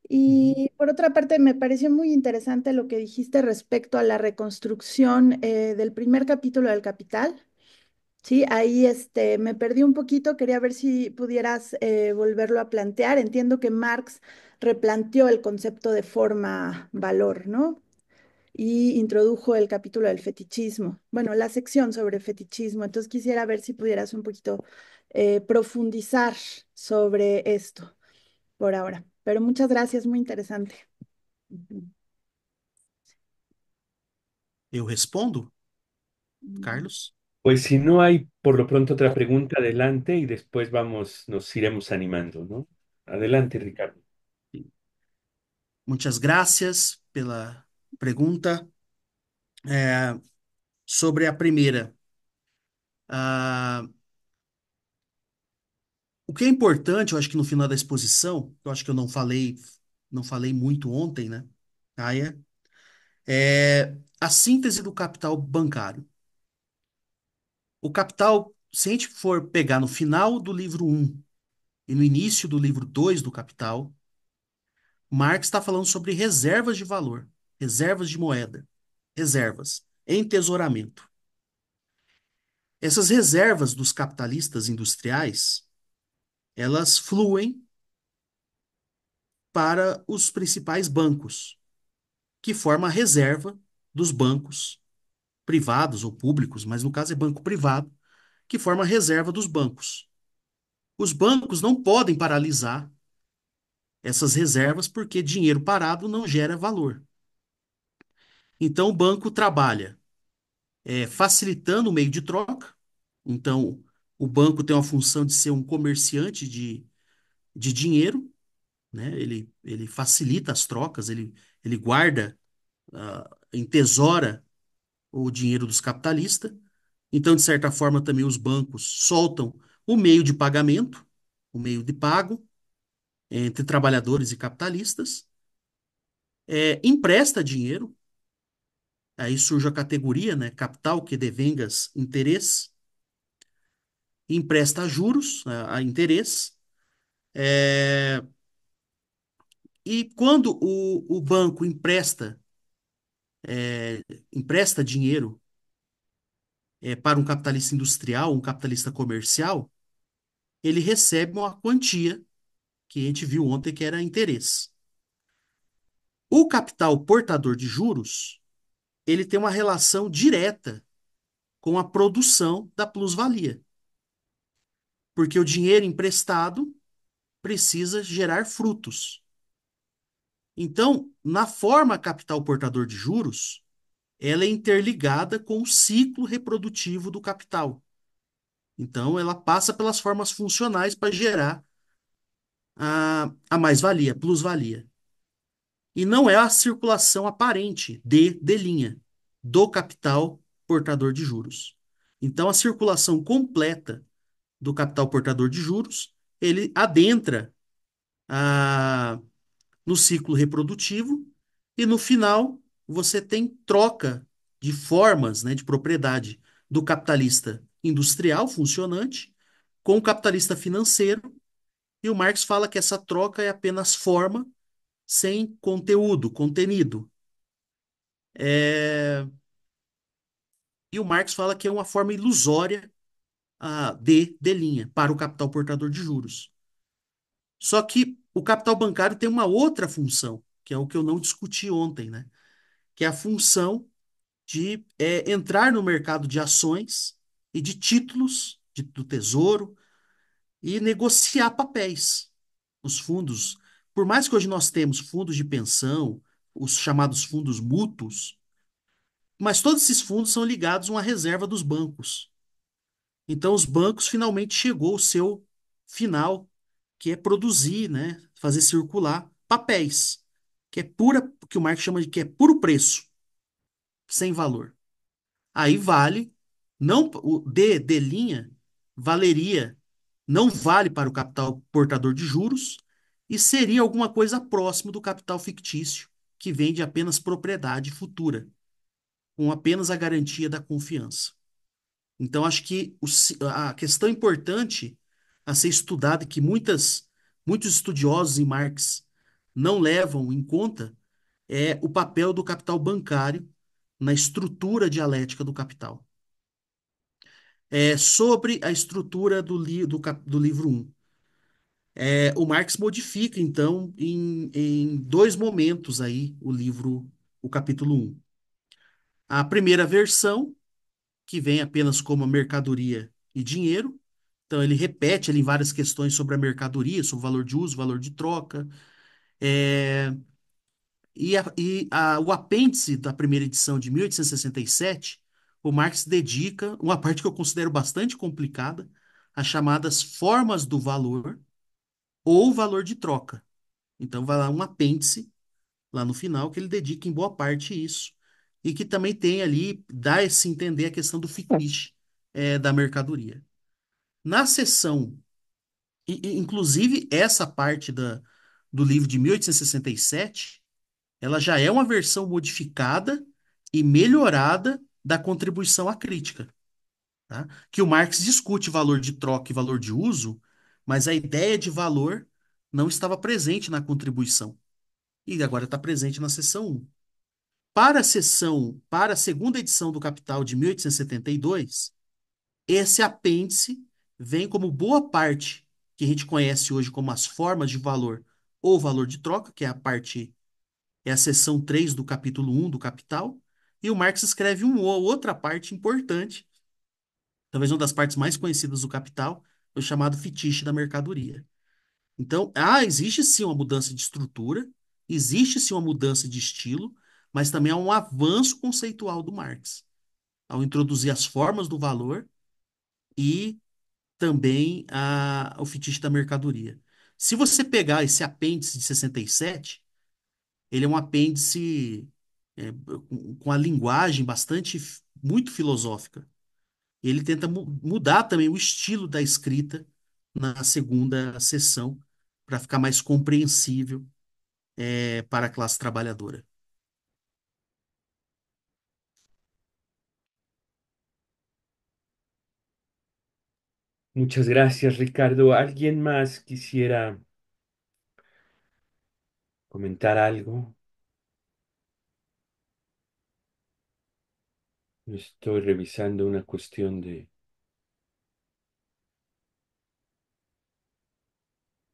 Y por otra parte, me pareció muy interesante lo que dijiste respecto a la reconstrucción, del primer capítulo del Capital. Sí, ahí me perdí un poquito, quería ver si pudieras volverlo a plantear. Entiendo que Marx replanteó el concepto de forma-valor, ¿no? Y introdujo el capítulo del fetichismo, bueno, la sección sobre fetichismo. Entonces quisiera ver si pudieras un poquito profundizar sobre esto por ahora. Pero muchas gracias, muy interesante. Ujú. Eu respondo, Carlos? Pues si no hay por lo pronto otra pregunta, adelante y después nos iremos animando, ¿no? Adelante, Ricardo. Muitas graças pela pergunta. É, sobre a primeira, ah, o que é importante, eu acho que no final da exposição, eu acho que eu não falei muito ontem, né? Aya, é a síntese do capital bancário. O capital, se a gente for pegar no final do livro um e no início do livro 2 do Capital, Marx está falando sobre reservas de valor, reservas de moeda, reservas, entesouramento. Essas reservas dos capitalistas industriais, elas fluem para os principais bancos, que forma a reserva dos bancos privados ou públicos, mas no caso é banco privado, que forma a reserva dos bancos. Os bancos não podem paralisar essas reservas porque dinheiro parado não gera valor. Então o banco trabalha facilitando o meio de troca. Então o banco tem uma função de ser um comerciante de dinheiro, né? Ele facilita as trocas, ele guarda, entesoura o dinheiro dos capitalistas. Então, de certa forma, também os bancos soltam o meio de pagamento, o meio de pago entre trabalhadores e capitalistas, empresta dinheiro, aí surge a categoria, né, capital que devengas interesse, empresta a juros, a interesse, é, e quando o banco empresta dinheiro para um capitalista industrial, um capitalista comercial, ele recebe uma quantia que a gente viu ontem que era interesse. O capital portador de juros, ele tem uma relação direta com a produção da plusvalia, porque o dinheiro emprestado precisa gerar frutos. Então, na forma capital portador de juros, ela é interligada com o ciclo reprodutivo do capital. Então, ela passa pelas formas funcionais para gerar a mais-valia, plusvalia. E não é a circulação aparente de linha do capital portador de juros. Então, a circulação completa do capital portador de juros, ele adentra a, no ciclo reprodutivo e no final você tem troca de formas, né, de propriedade do capitalista industrial funcionante com o capitalista financeiro, e o Marx fala que essa troca é apenas forma sem conteúdo, contenido. É, E o Marx fala que é uma forma ilusória de linha para o capital portador de juros. Só que o capital bancário tem uma outra função, que é o que eu não discuti ontem, né? Que é a função de entrar no mercado de ações e de títulos do Tesouro e negociar papéis. Os fundos, por mais que hoje nós temos fundos de pensão, os chamados fundos mútuos, mas todos esses fundos são ligados a uma reserva dos bancos. Então, os bancos finalmente chegou o seu final, que é produzir, né, fazer circular papéis, que é pura, que o Marx chama de que é puro preço, sem valor. Aí vale, não o D linha valeria, não vale para o capital portador de juros e seria alguma coisa próximo do capital fictício, que vende apenas propriedade futura, com apenas a garantia da confiança. Então, acho que a questão importante a ser estudada, e que muitos estudiosos em Marx não levam em conta, é o papel do capital bancário na estrutura dialética do capital. Sobre a estrutura do livro um, o Marx modifica, então, em dois momentos aí o capítulo um. A primeira versão, que vem apenas como mercadoria e dinheiro. Então, ele repete ali várias questões sobre a mercadoria, sobre o valor de uso, valor de troca. É, o apêndice da primeira edição de 1867, o Marx dedica uma parte que eu considero bastante complicada, as chamadas formas do valor ou valor de troca. Então, vai lá um apêndice, lá no final, que ele dedica em boa parte isso. E que também tem ali, dá esse entender a questão do fictício da mercadoria. Na seção, inclusive essa parte do livro de 1867, ela já é uma versão modificada e melhorada da contribuição à crítica, tá? Que o Marx discute valor de troca e valor de uso, mas a ideia de valor não estava presente na contribuição. E agora está presente na seção um. Para a segunda edição do Capital de 1872, esse apêndice vem como boa parte que a gente conhece hoje como as formas de valor ou valor de troca, que é a seção 3 do capítulo um do Capital, e o Marx escreve uma ou outra parte importante, talvez uma das partes mais conhecidas do Capital, o chamado fetiche da mercadoria. Então, existe sim uma mudança de estrutura, existe sim uma mudança de estilo, mas também há um avanço conceitual do Marx, ao introduzir as formas do valor e também o fetiche da mercadoria. Se você pegar esse apêndice de 67, ele é um apêndice com a linguagem muito filosófica. Ele tenta mudar também o estilo da escrita na segunda sessão para ficar mais compreensível para a classe trabalhadora. Muchas gracias, Ricardo. ¿Alguien más quisiera comentar algo? Estoy revisando una cuestión de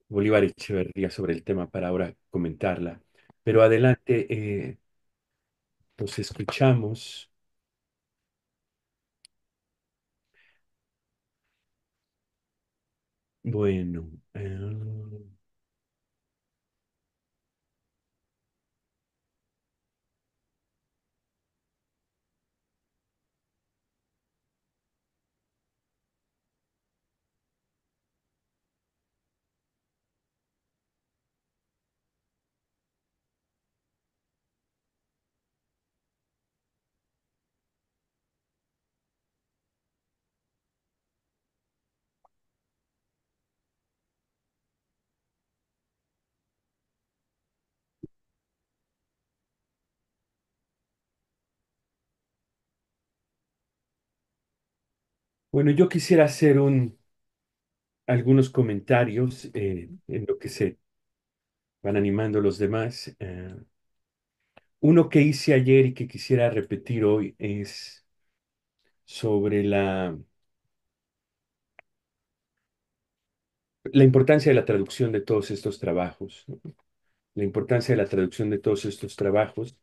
Bolívar Echeverría sobre el tema para ahora comentarla. Pero adelante, los escuchamos. Bueno, bueno, yo quisiera hacer algunos comentarios en lo que se van animando los demás. Uno que hice ayer y que quisiera repetir hoy es sobre la importancia de la traducción de todos estos trabajos, ¿no? La importancia de la traducción de todos estos trabajos.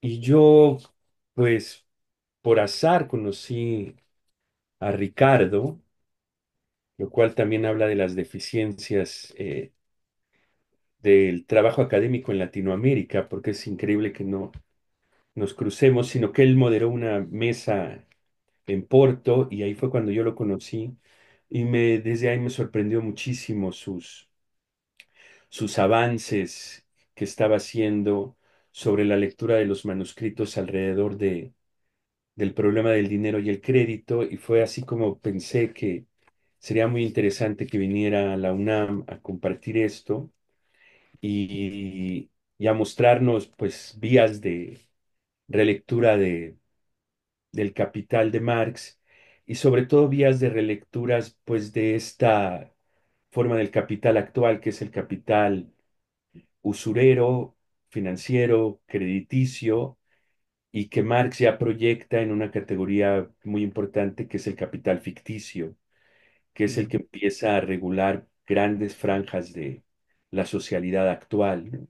Y yo, pues, por azar conocí a Ricardo, lo cual también habla de las deficiencias del trabajo académico en Latinoamérica, porque es increíble que no nos crucemos, sino que él moderó una mesa en Porto y ahí fue cuando yo lo conocí y desde ahí me sorprendió muchísimo sus avances que estaba haciendo sobre la lectura de los manuscritos alrededor del problema del dinero y el crédito y fue así como pensé que sería muy interesante que viniera a la UNAM a compartir esto y a mostrarnos pues vías de relectura del Capital de Marx y sobre todo vías de relecturas pues de esta forma del capital actual que es el capital usurero, financiero, crediticio y que Marx ya proyecta en una categoría muy importante que es el capital ficticio, que es el que Ujú, empieza a regular grandes franjas de la socialidad actual.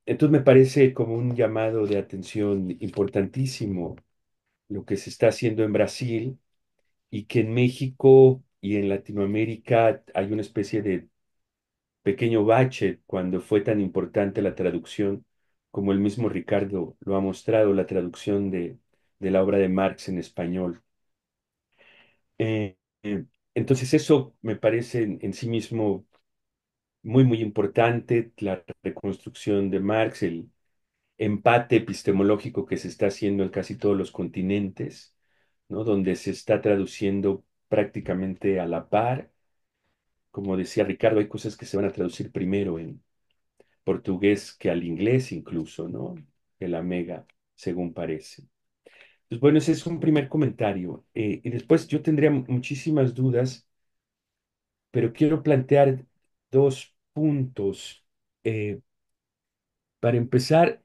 Entonces me parece como un llamado de atención importantísimo lo que se está haciendo en Brasil y que en México y en Latinoamérica hay una especie de pequeño bache cuando fue tan importante la traducción, como el mismo Ricardo lo ha mostrado, la traducción de la obra de Marx en español. Eh, eh, entonces eso me parece en sí mismo muy importante, la reconstrucción de Marx, el empate epistemológico que se está haciendo en casi todos los continentes, ¿no? Donde se está traduciendo prácticamente a la par. Como decía Ricardo, hay cosas que se van a traducir primero en portugués que al inglés incluso, ¿no? Que la mega, según parece. Pues bueno, ese es un primer comentario. Y después yo tendría muchísimas dudas, pero quiero plantear dos puntos. Eh, para empezar,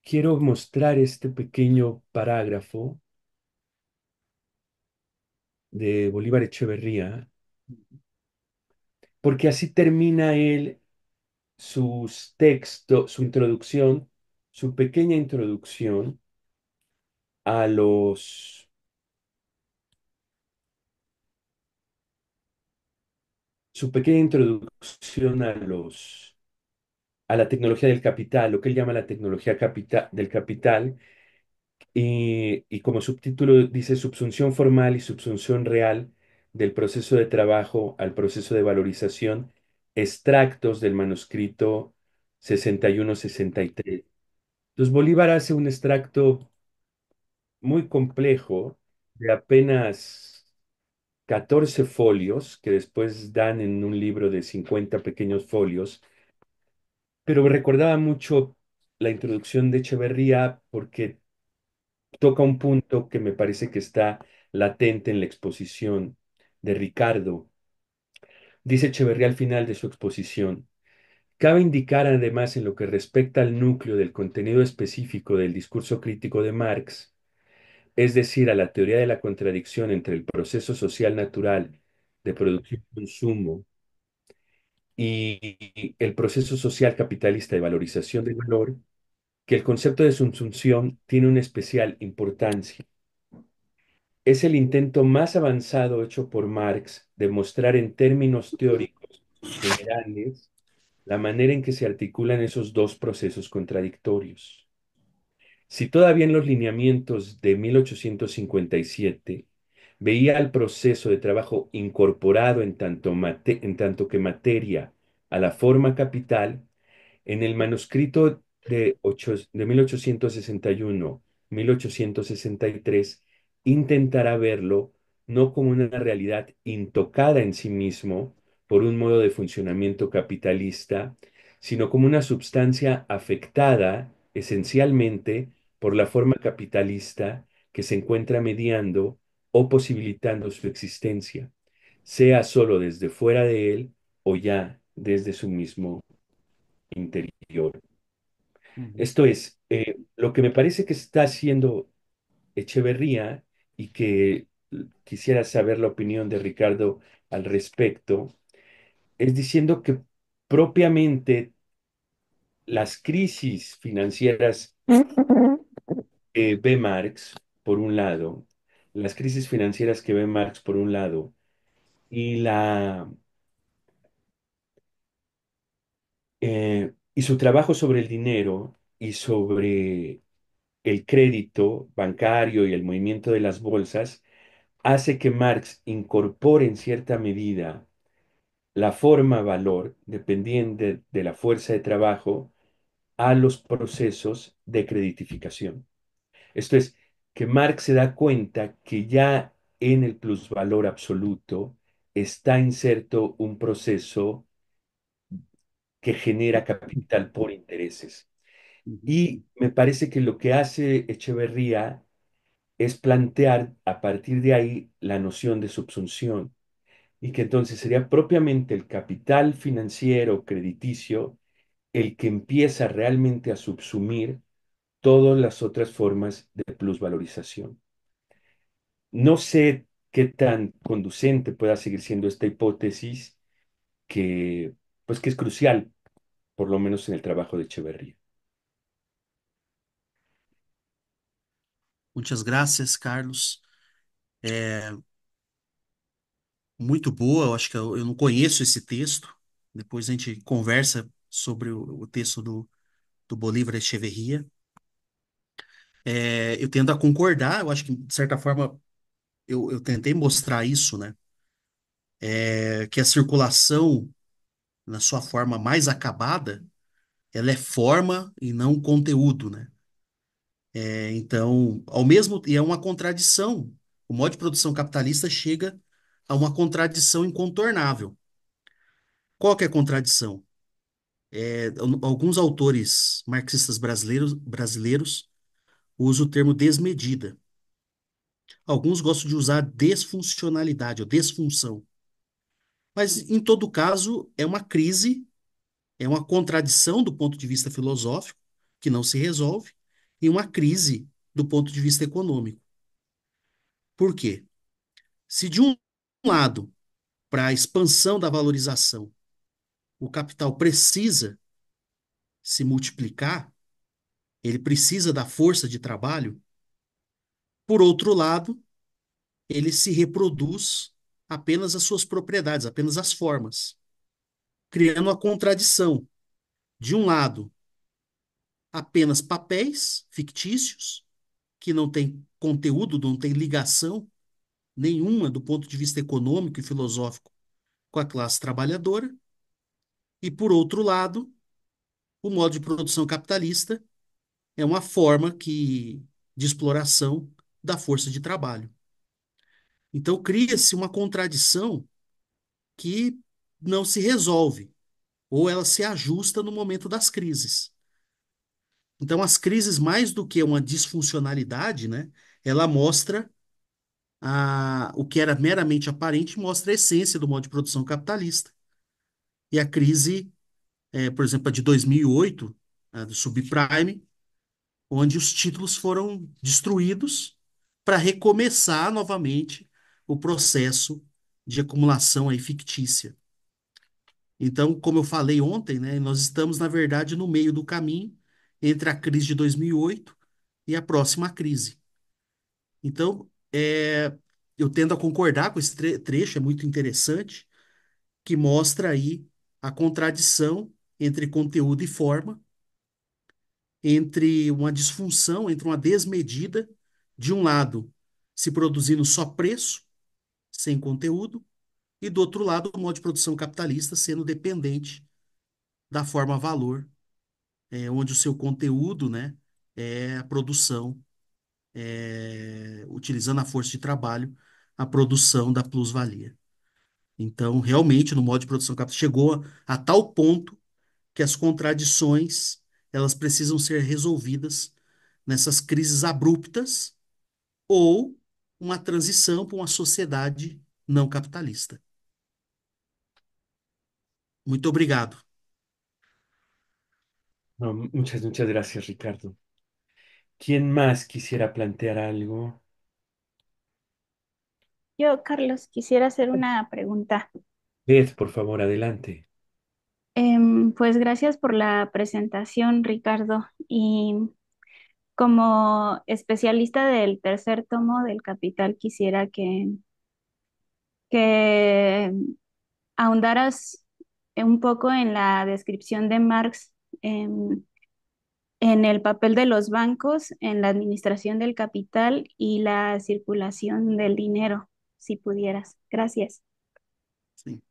quiero mostrar este pequeño parágrafo de Bolívar Echeverría, porque así termina él sus textos, su introducción, su pequeña introducción a su pequeña introducción a la tecnología del capital, lo que él llama la tecnología del capital, y como subtítulo dice subsunción formal y subsunción real del proceso de trabajo al proceso de valorización, extractos del manuscrito 61-63. Entonces Bolívar hace un extracto muy complejo de apenas 14 folios que después dan en un libro de 50 pequeños folios, pero me recordaba mucho la introducción de Echeverría porque toca un punto que me parece que está latente en la exposición de Ricardo. Dice Echeverría al final de su exposición, cabe indicar además en lo que respecta al núcleo del contenido específico del discurso crítico de Marx, es decir, a la teoría de la contradicción entre el proceso social natural de producción y consumo y el proceso social capitalista de valorización del valor, que el concepto de subsunción tiene una especial importancia. Es el intento más avanzado hecho por Marx de mostrar en términos teóricos generales la manera en que se articulan esos dos procesos contradictorios. Si todavía en los lineamientos de 1857 veía el proceso de trabajo incorporado en tanto que materia a la forma capital, en el manuscrito de 1861-1863 intentará verlo no como una realidad intocada en sí mismo por un modo de funcionamiento capitalista, sino como una substancia afectada esencialmente por la forma capitalista que se encuentra mediando o posibilitando su existencia, sea solo desde fuera de él o ya desde su mismo interior. ujú, Esto es, lo que me parece que está haciendo Echeverría y que quisiera saber la opinión de Ricardo al respecto, es diciendo que propiamente las crisis financieras que ve Marx, por un lado, las crisis financieras que ve Marx, por un lado, y y su trabajo sobre el dinero y sobre el crédito bancario y el movimiento de las bolsas, hace que Marx incorpore en cierta medida la forma valor, dependiendo de la fuerza de trabajo, a los procesos de creditificación. Esto es, que Marx se da cuenta que ya en el plusvalor absoluto está inserto un proceso que genera capital por intereses. Uhum, Y me parece que lo que hace Echeverría es plantear a partir de ahí la noción de subsunción y que entonces sería propiamente el capital financiero crediticio el que empieza realmente a subsumir todas las otras formas de plusvalorización. No sé qué tan conducente pueda seguir siendo esta hipótesis que, pues, que es crucial, por lo menos en el trabajo de Echeverría. muitas graças, Carlos. Muito boa, eu acho que eu não conheço esse texto. Depois a gente conversa sobre o texto do Bolívar Echeverría. Eu tendo a concordar, eu acho que, de certa forma, eu tentei mostrar isso, né? Que a circulação, na sua forma mais acabada, ela é forma e não conteúdo, né? Então, ao mesmo e é uma contradição. O modo de produção capitalista chega a uma contradição incontornável. Qual que é a contradição? Alguns autores marxistas brasileiros usam o termo desmedida. Alguns gostam de usar desfuncionalidade ou desfunção. Mas, em todo caso, é uma crise, é uma contradição do ponto de vista filosófico, que não se resolve, e uma crise do ponto de vista econômico. Por quê? Se de um lado, para a expansão da valorização, o capital precisa se multiplicar, ele precisa da força de trabalho, por outro lado, ele se reproduz apenas as suas propriedades, apenas as formas, criando a contradição. De um lado, apenas papéis fictícios, que não têm conteúdo, não têm ligação nenhuma do ponto de vista econômico e filosófico com a classe trabalhadora, e por outro lado, o modo de produção capitalista é uma forma de exploração da força de trabalho. Então cria-se uma contradição que não se resolve, ou ela se ajusta no momento das crises. Então, as crises, mais do que uma disfuncionalidade, né, ela mostra o que era meramente aparente, mostra a essência do modo de produção capitalista. E a crise, por exemplo, a de 2008, a do subprime, onde os títulos foram destruídos para recomeçar novamente o processo de acumulação aí fictícia. Então, como eu falei ontem, né, nós estamos, na verdade, no meio do caminho entre a crise de 2008 e a próxima crise. Então, eu tendo a concordar com esse trecho, é muito interessante, que mostra aí a contradição entre conteúdo e forma, entre uma disfunção, entre uma desmedida, de um lado, se produzindo só preço, sem conteúdo, e do outro lado, o modo de produção capitalista sendo dependente da forma valor, onde o seu conteúdo, né, é a produção, utilizando a força de trabalho, a produção da plusvalia. Então, realmente, no modo de produção capitalista, chegou a tal ponto que as contradições elas precisam ser resolvidas nessas crises abruptas ou uma transição para uma sociedade não capitalista. Muito obrigado. No, muchas gracias, Ricardo. ¿Quién más quisiera plantear algo? Yo, Carlos, quisiera hacer una pregunta. Beth, por favor, adelante. Pues gracias por la presentación, Ricardo. Y como especialista del tercer tomo del Capital, quisiera que ahondaras un poco en la descripción de Marx em, en el papel de los bancos en la administración del capital y la circulación del dinero, si pudieras. Gracias. Sim.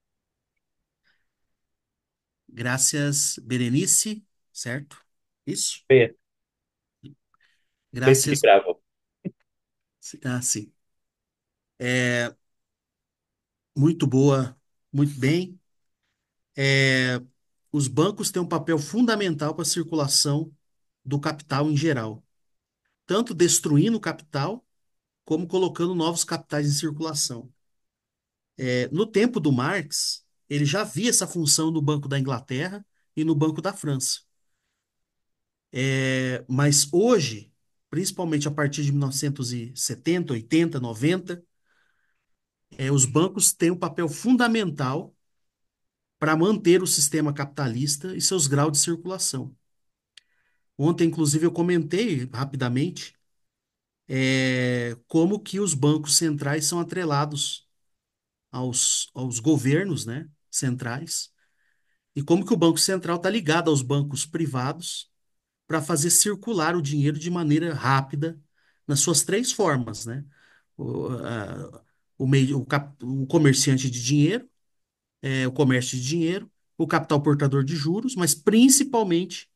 Graças, Berenice, certo? Isso? Bet- Betty Graças. Bravo. Ah, sim. É, muito boa, muito bem. É, os bancos têm um papel fundamental para a circulação do capital em geral, tanto destruindo o capital, como colocando novos capitais em circulação. No tempo do Marx, ele já via essa função no Banco da Inglaterra e no Banco da França. Mas hoje, principalmente a partir de 1970, 80, 90, os bancos têm um papel fundamental para manter o sistema capitalista e seus graus de circulação. Ontem, inclusive, eu comentei rapidamente como que os bancos centrais são atrelados aos governos, né, centrais, e como que o Banco Central está ligado aos bancos privados para fazer circular o dinheiro de maneira rápida nas suas três formas, né? O comerciante de dinheiro, o comércio de dinheiro, o capital portador de juros, mas principalmente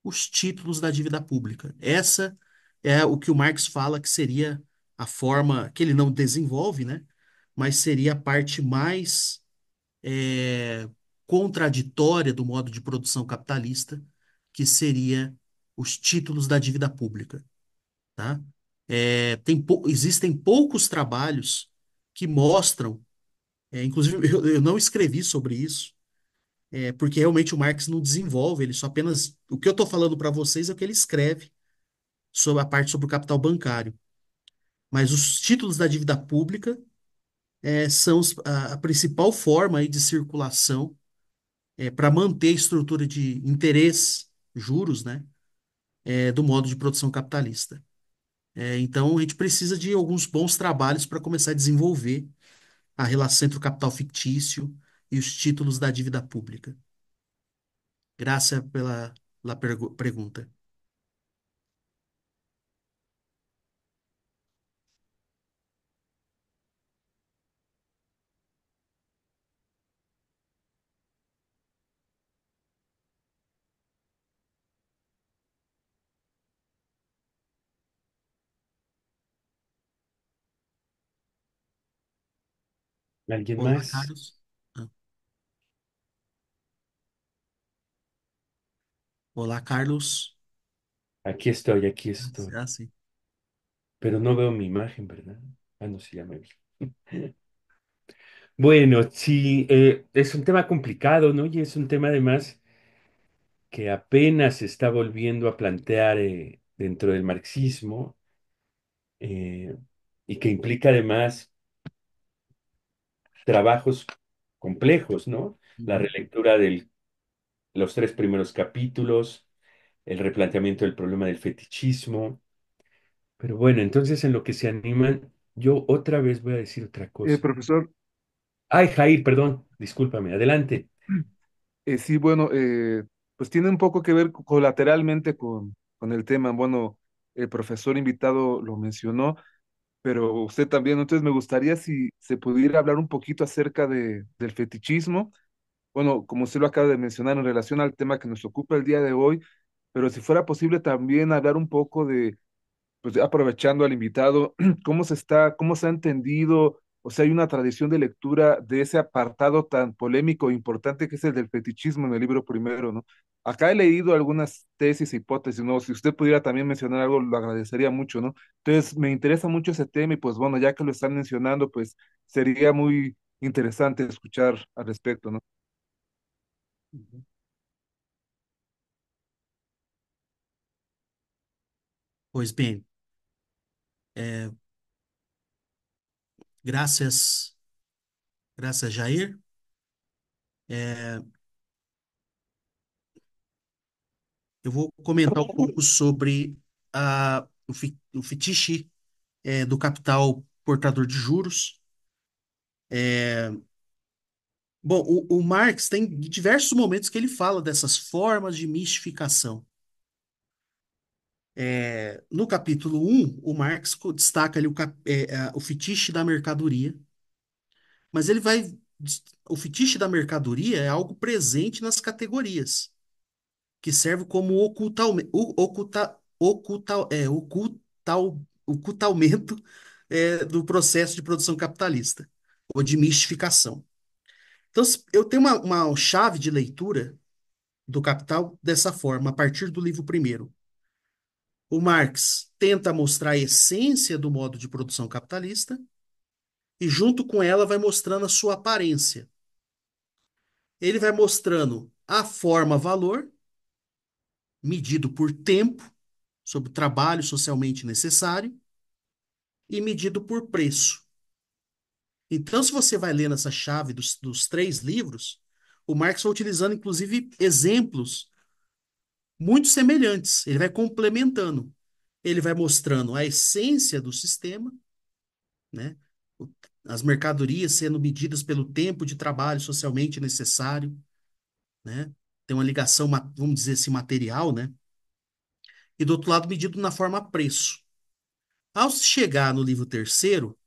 os títulos da dívida pública. Essa é o que o Marx fala que seria a forma que ele não desenvolve, né? Mas seria a parte mais é, contraditória do modo de produção capitalista, que seria os títulos da dívida pública, tá? Existem poucos trabalhos que mostram, inclusive eu não escrevi sobre isso, porque realmente o Marx não desenvolve, ele só apenas, o que eu estou falando para vocês é o que ele escreve sobre a parte sobre o capital bancário. Mas os títulos da dívida pública são a principal forma aí de circulação para manter a estrutura de interesse, juros, né, do modo de produção capitalista. Então, a gente precisa de alguns bons trabalhos para começar a desenvolver a relação entre o capital fictício e os títulos da dívida pública. Graças pela pergunta. ¿Alguien Olá, más? Carlos. Ah, olá, Carlos. Aquí estoy, aquí Ah, estoy. sim. Pero no veo mi imagen, ¿verdad? Ah, no, sí, ya me vi. Bueno, sí, es un tema complicado, ¿no? Y es un tema además que apenas se está volviendo a plantear dentro del marxismo eh, y que implica además trabajos complejos, ¿no? La Uhum. relectura de los tres primeros capítulos, el replanteamiento del problema del fetichismo. Pero bueno, entonces en lo que se animan, yo otra vez voy a decir otra cosa. Profesor, Ay, Jair, perdón, discúlpame, adelante. sí, bueno, pues tiene un poco que ver colateralmente con el tema. Bueno, el profesor invitado lo mencionó, pero usted también. Entonces me gustaría si se pudiera hablar un poquito acerca del fetichismo. Bueno, como usted lo acaba de mencionar en relación al tema que nos ocupa el día de hoy, pero si fuera posible también hablar un poco de pues aprovechando al invitado, cómo se ha entendido, o sea, hay una tradición de lectura de ese apartado tan polémico e importante que es el del fetichismo en el libro primero, ¿no? Acá he leído algunas tesis e hipótesis, ¿no? Si usted pudiera también mencionar algo, lo agradecería mucho, ¿no? Entonces, me interesa mucho ese tema y pues bueno, ya que lo están mencionando, pues sería muy interesante escuchar al respecto, ¿no? Uhum. Pois bem, é, graças, Jair. Eu vou comentar um pouco sobre o fetiche do capital portador de juros. Bom, o Marx tem diversos momentos que ele fala dessas formas de mistificação. No capítulo 1, o Marx destaca ali o fetiche da mercadoria, mas ele vai. O fetiche da mercadoria é algo presente nas categorias, que serve como ocultamento do processo de produção capitalista, ou de mistificação. Então, eu tenho uma chave de leitura do Capital dessa forma, a partir do livro primeiro. O Marx tenta mostrar a essência do modo de produção capitalista e, junto com ela, vai mostrando a sua aparência. Ele vai mostrando a forma-valor, medido por tempo, sobre o trabalho socialmente necessário, e medido por preço. Então, se você vai ler nessa chave dos três livros, o Marx vai utilizando, inclusive, exemplos muito semelhantes. Ele vai complementando. Ele vai mostrando a essência do sistema, né? O- As mercadorias sendo medidas pelo tempo de trabalho socialmente necessário, né? Tem uma ligação, vamos dizer assim, material, né? E do outro lado, medido na forma preço. Ao chegar no livro terceiro,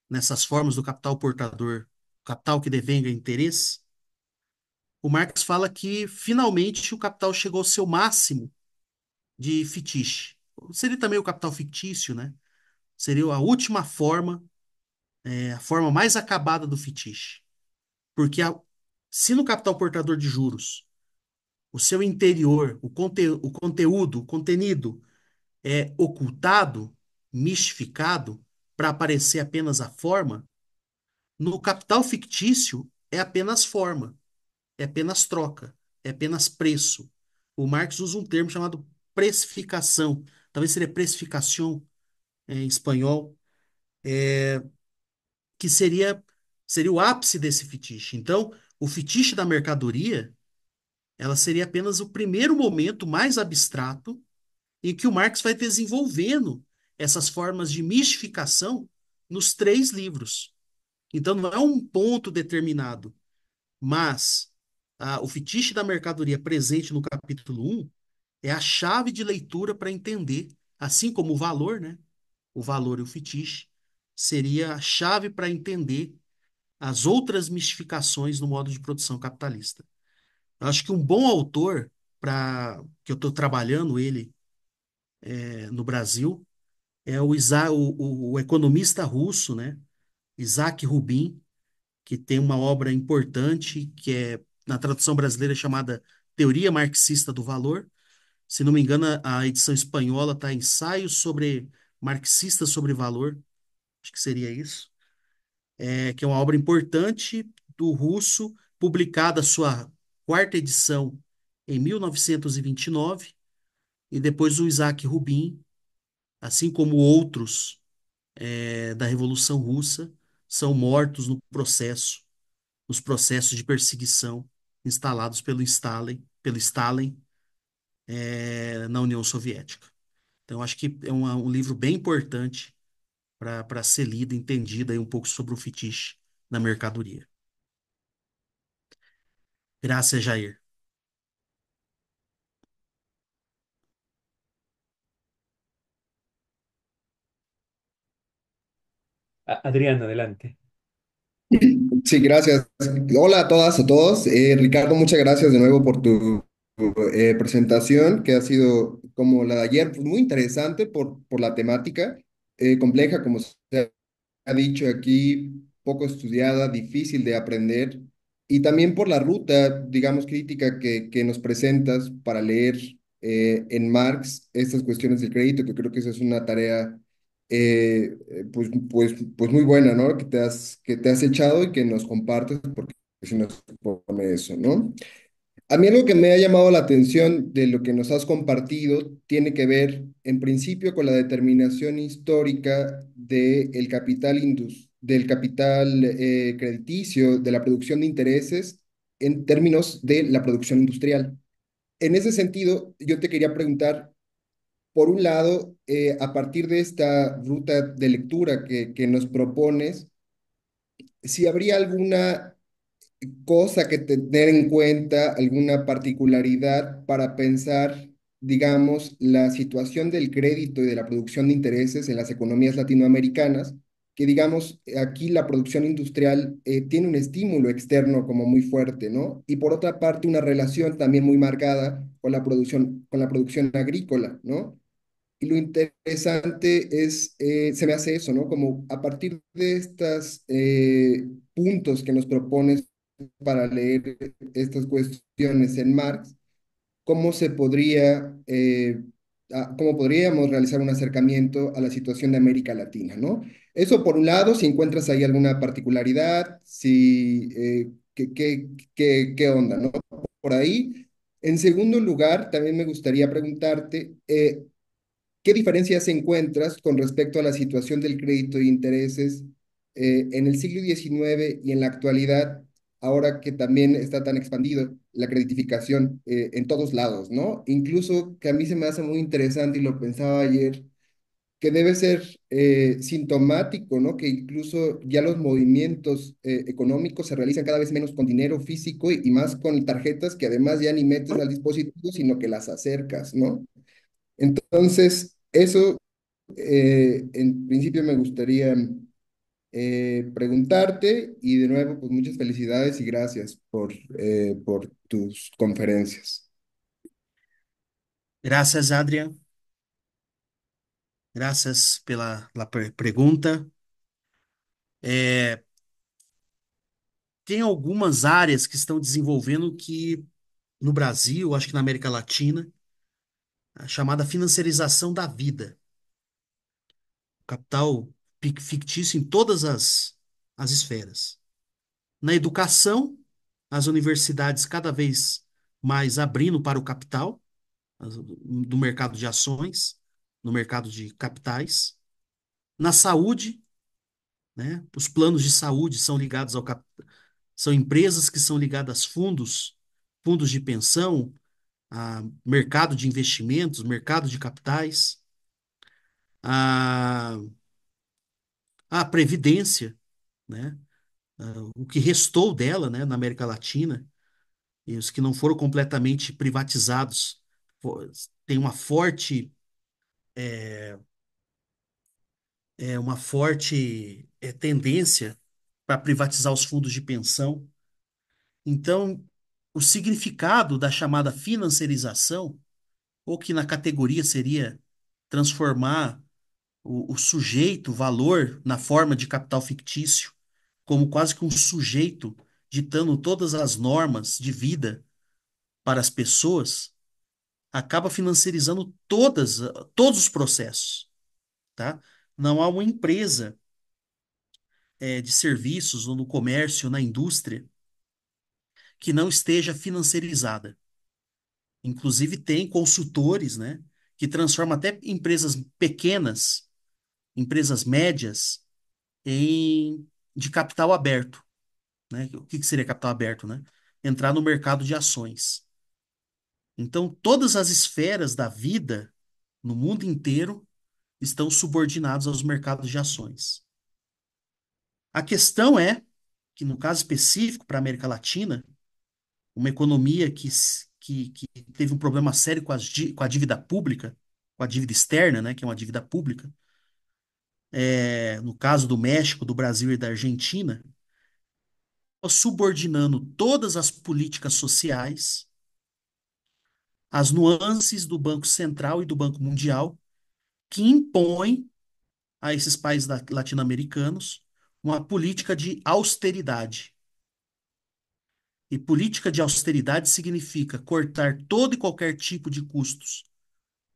nessas formas do capital portador, capital que devenga interesse, o Marx fala que finalmente o capital chegou ao seu máximo de fetiche. Seria também o capital fictício, né? Seria a última forma, a forma mais acabada do fetiche. Porque se no capital portador de juros, o seu interior, o conteúdo, o contenido é ocultado, mistificado, para aparecer apenas a forma, no capital fictício é apenas forma, é apenas troca, é apenas preço. O Marx usa um termo chamado precificação, talvez seria precificação em espanhol, que seria o ápice desse fetiche. Então, o fetiche da mercadoria, ela seria apenas o primeiro momento mais abstrato em que o Marx vai desenvolvendo essas formas de mistificação nos três livros. Então, não é um ponto determinado, mas o fetiche da mercadoria presente no capítulo um é a chave de leitura para entender, assim como o valor, né? O valor e o fetiche seria a chave para entender as outras mistificações no modo de produção capitalista. Eu acho que um bom autor, para que eu estou trabalhando ele no Brasil, é o economista russo, né? Isaac Rubin, que tem uma obra importante que é, na tradução brasileira, chamada Teoria Marxista do Valor. Se não me engano, a edição espanhola está Ensaios sobre Marxistas sobre Valor, acho que seria isso, que é uma obra importante do russo, publicada sua quarta edição em 1929, e depois o Isaac Rubin, assim como outros da Revolução Russa, são mortos no processo, nos processos de perseguição instalados pelo Stalin na União Soviética. Então, acho que é um livro bem importante para ser lido, entendido aí um pouco sobre o fetiche na mercadoria. Graças, Jair. Adrián, adelante. Sí, gracias. Hola a todas, a todos. Ricardo, muchas gracias de nuevo por tu presentación, que ha sido como la de ayer, pues muy interesante por la temática, compleja, como se ha dicho aquí, poco estudiada, difícil de aprender, y también por la ruta, digamos, crítica que nos presentas para leer en Marx estas cuestiones del crédito, que creo que esa es una tarea pues muy buena, ¿no? Que te has echado y que nos compartes, porque si nos pone eso, ¿no? A mí algo que me ha llamado la atención de lo que nos has compartido tiene que ver, en principio, con la determinación histórica del capital crediticio, de la producción de intereses en términos de la producción industrial. En ese sentido, yo te quería preguntar, por un lado, a partir de esta ruta de lectura que nos propones, si habría alguna cosa que tener en cuenta, alguna particularidad para pensar, digamos, la situación del crédito y de la producción de intereses en las economías latinoamericanas, que digamos, aquí la producción industrial tiene un estímulo externo como muy fuerte, ¿no? Y por otra parte, una relación también muy marcada con la producción agrícola, ¿no? Y lo interesante es, se me hace eso, ¿no? Como a partir de estos puntos que nos propones para leer estas cuestiones en Marx, ¿cómo se podría, cómo podríamos realizar un acercamiento a la situación de América Latina, ¿no? Eso por un lado, si encuentras ahí alguna particularidad, si, qué onda, ¿no? Por ahí. En segundo lugar, también me gustaría preguntarte, ¿qué diferencias encuentras con respecto a la situación del crédito de intereses en el siglo XIX y en la actualidad, ahora que también está tan expandido la creditificación en todos lados, ¿no? Incluso que a mí se me hace muy interesante y lo pensaba ayer, que debe ser sintomático, ¿no? Que incluso ya los movimientos económicos se realizan cada vez menos con dinero físico y más con tarjetas que además ya ni metes al dispositivo, sino que las acercas, ¿no? Entonces, eso en principio me gustaría preguntarte y de nuevo, pues muchas felicidades y gracias por tus conferencias. Graças, Adrian. Graças pela pergunta. É, tem algumas áreas que estão desenvolvendo que no Brasil, acho que na América Latina, a chamada financiarização da vida. Capital fictício em todas as esferas. Na educação, as universidades cada vez mais abrindo para o capital, do mercado de ações, no mercado de capitais. Na saúde, né, os planos de saúde são ligados ao são empresas que são ligadas a fundos de pensão, a mercado de investimentos, mercado de capitais, a, a previdência, né? O que restou dela, né, na América Latina, e os que não foram completamente privatizados, tem uma forte tendência para privatizar os fundos de pensão. Então, o significado da chamada financiarização, ou que na categoria seria transformar o sujeito, o valor, na forma de capital fictício, como quase que um sujeito ditando todas as normas de vida para as pessoas, acaba financiarizando todos os processos, tá? Não há uma empresa de serviços ou no comércio, na indústria, que não esteja financiarizada. Inclusive tem consultores, né, que transformam até empresas pequenas, empresas médias, de capital aberto, né? O que seria capital aberto, né? Entrar no mercado de ações. Então, todas as esferas da vida no mundo inteiro estão subordinados aos mercados de ações. A questão é que, no caso específico para a América Latina, uma economia que teve um problema sério com a dívida pública, com a dívida externa, né, que é uma dívida pública, no caso do México, do Brasil e da Argentina, subordinando todas as políticas sociais às nuances do Banco Central e do Banco Mundial, que impõem a esses países latino-americanos uma política de austeridade. E política de austeridade significa cortar todo e qualquer tipo de custos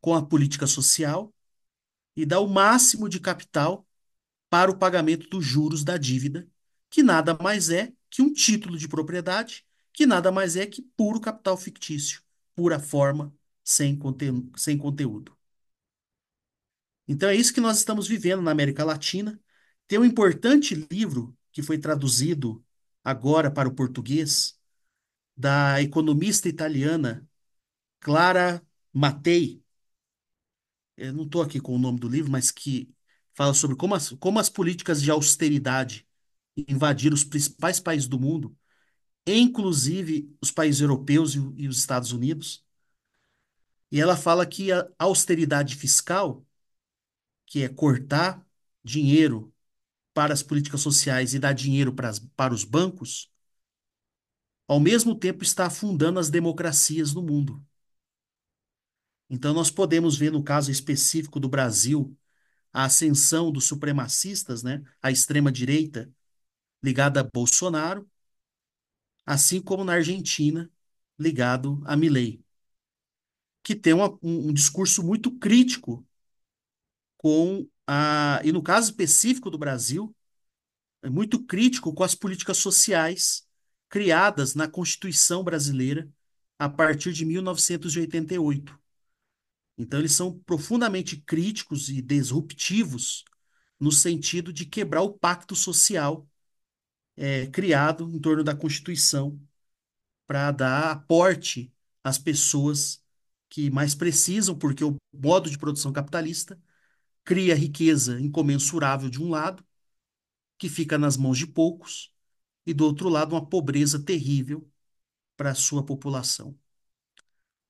com a política social e dar o máximo de capital para o pagamento dos juros da dívida, que nada mais é que um título de propriedade, que nada mais é que puro capital fictício, pura forma, sem conteúdo. Então é isso que nós estamos vivendo na América Latina. Tem um importante livro que foi traduzido agora para o português, da economista italiana Clara Matei, eu não estou aqui com o nome do livro, mas que fala sobre como as políticas de austeridade invadiram os principais países do mundo, inclusive os países europeus e os Estados Unidos. E ela fala que a austeridade fiscal, que é cortar dinheiro para as políticas sociais e dar dinheiro para os bancos, ao mesmo tempo está afundando as democracias no mundo. Então, nós podemos ver, no caso específico do Brasil, a ascensão dos supremacistas, né, a extrema-direita ligada a Bolsonaro, assim como na Argentina, ligado a Milei, que tem um discurso muito crítico e no caso específico do Brasil, é muito crítico com as políticas sociais criadas na Constituição brasileira a partir de 1988. Então, eles são profundamente críticos e disruptivos no sentido de quebrar o pacto social criado em torno da Constituição para dar aporte às pessoas que mais precisam, porque o modo de produção capitalista cria riqueza incomensurável de um lado, que fica nas mãos de poucos, e do outro lado, uma pobreza terrível para a sua população.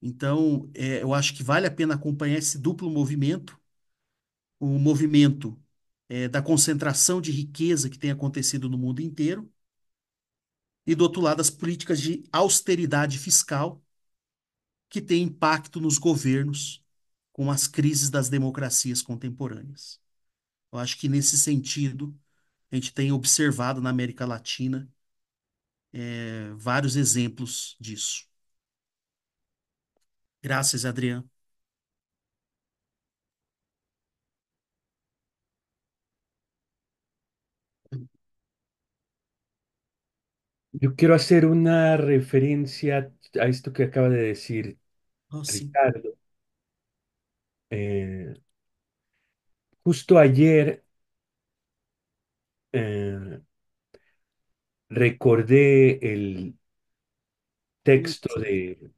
Então, eu acho que vale a pena acompanhar esse duplo movimento, o movimento da concentração de riqueza que tem acontecido no mundo inteiro, e do outro lado, as políticas de austeridade fiscal que têm impacto nos governos com as crises das democracias contemporâneas. Eu acho que nesse sentido, a gente tem observado na América Latina vários exemplos disso. Graças, Adriano. Yo quiero hacer una referencia a esto que acaba de decir Oh, sim. Ricardo. Eh, Justo ayer eh, recordé el texto Sim. de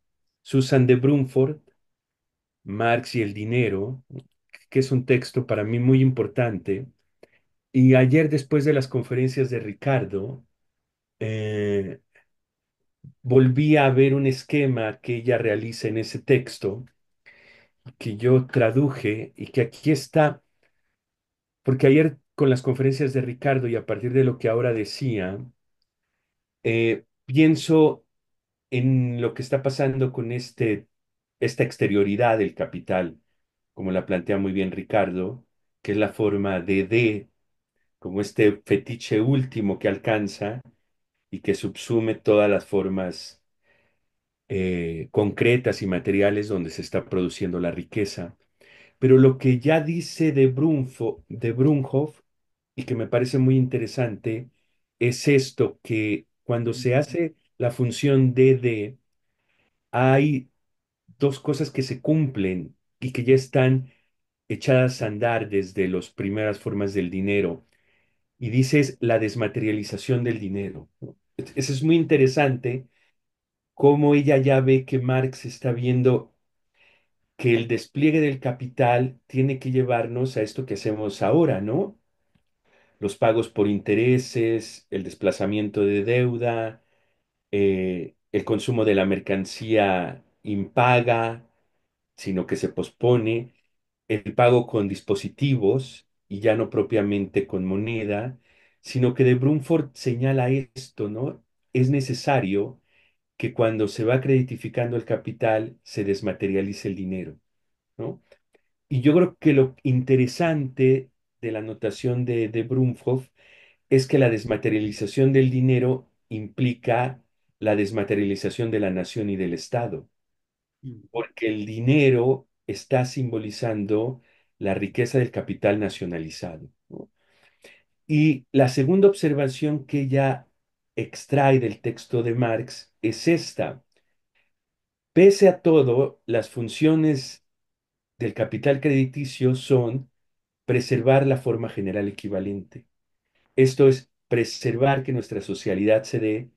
Susan de Brunford, Marx y el dinero, que es un texto para mí muy importante. Y ayer, después de las conferencias de Ricardo, eh, volví a ver un esquema que ella realiza en ese texto, que yo traduje y que aquí está, porque ayer con las conferencias de Ricardo y a partir de lo que ahora decía, pienso en lo que está pasando con esta exterioridad del capital, como la plantea muy bien Ricardo, que es la forma de como este fetiche último que alcanza y que subsume todas las formas concretas y materiales donde se está produciendo la riqueza. Pero lo que ya dice de Brunhoff, y que me parece muy interesante, es esto, que cuando se hace la función de hay dos cosas que se cumplen y que ya están echadas a andar desde las primeras formas del dinero. Y dices la desmaterialización del dinero, ¿no? Eso es muy interesante, cómo ella ya ve que Marx está viendo que el despliegue del capital tiene que llevarnos a esto que hacemos ahora, ¿no? Los pagos por intereses, el desplazamiento de deuda, el consumo de la mercancía impaga, sino que se pospone, el pago con dispositivos y ya no propiamente con moneda, sino que de Brunford señala esto, ¿no? Es necesario que cuando se va creditificando el capital se desmaterialice el dinero, ¿no? Y yo creo que lo interesante de la notación de Brunhoff es que la desmaterialización del dinero implica la desmaterialización de la nación y del Estado, porque el dinero está simbolizando la riqueza del capital nacionalizado, ¿no? Y la segunda observación que ella extrae del texto de Marx es esta. Pese a todo, las funciones del capital crediticio son preservar la forma general equivalente. Esto es preservar que nuestra socialidad se dé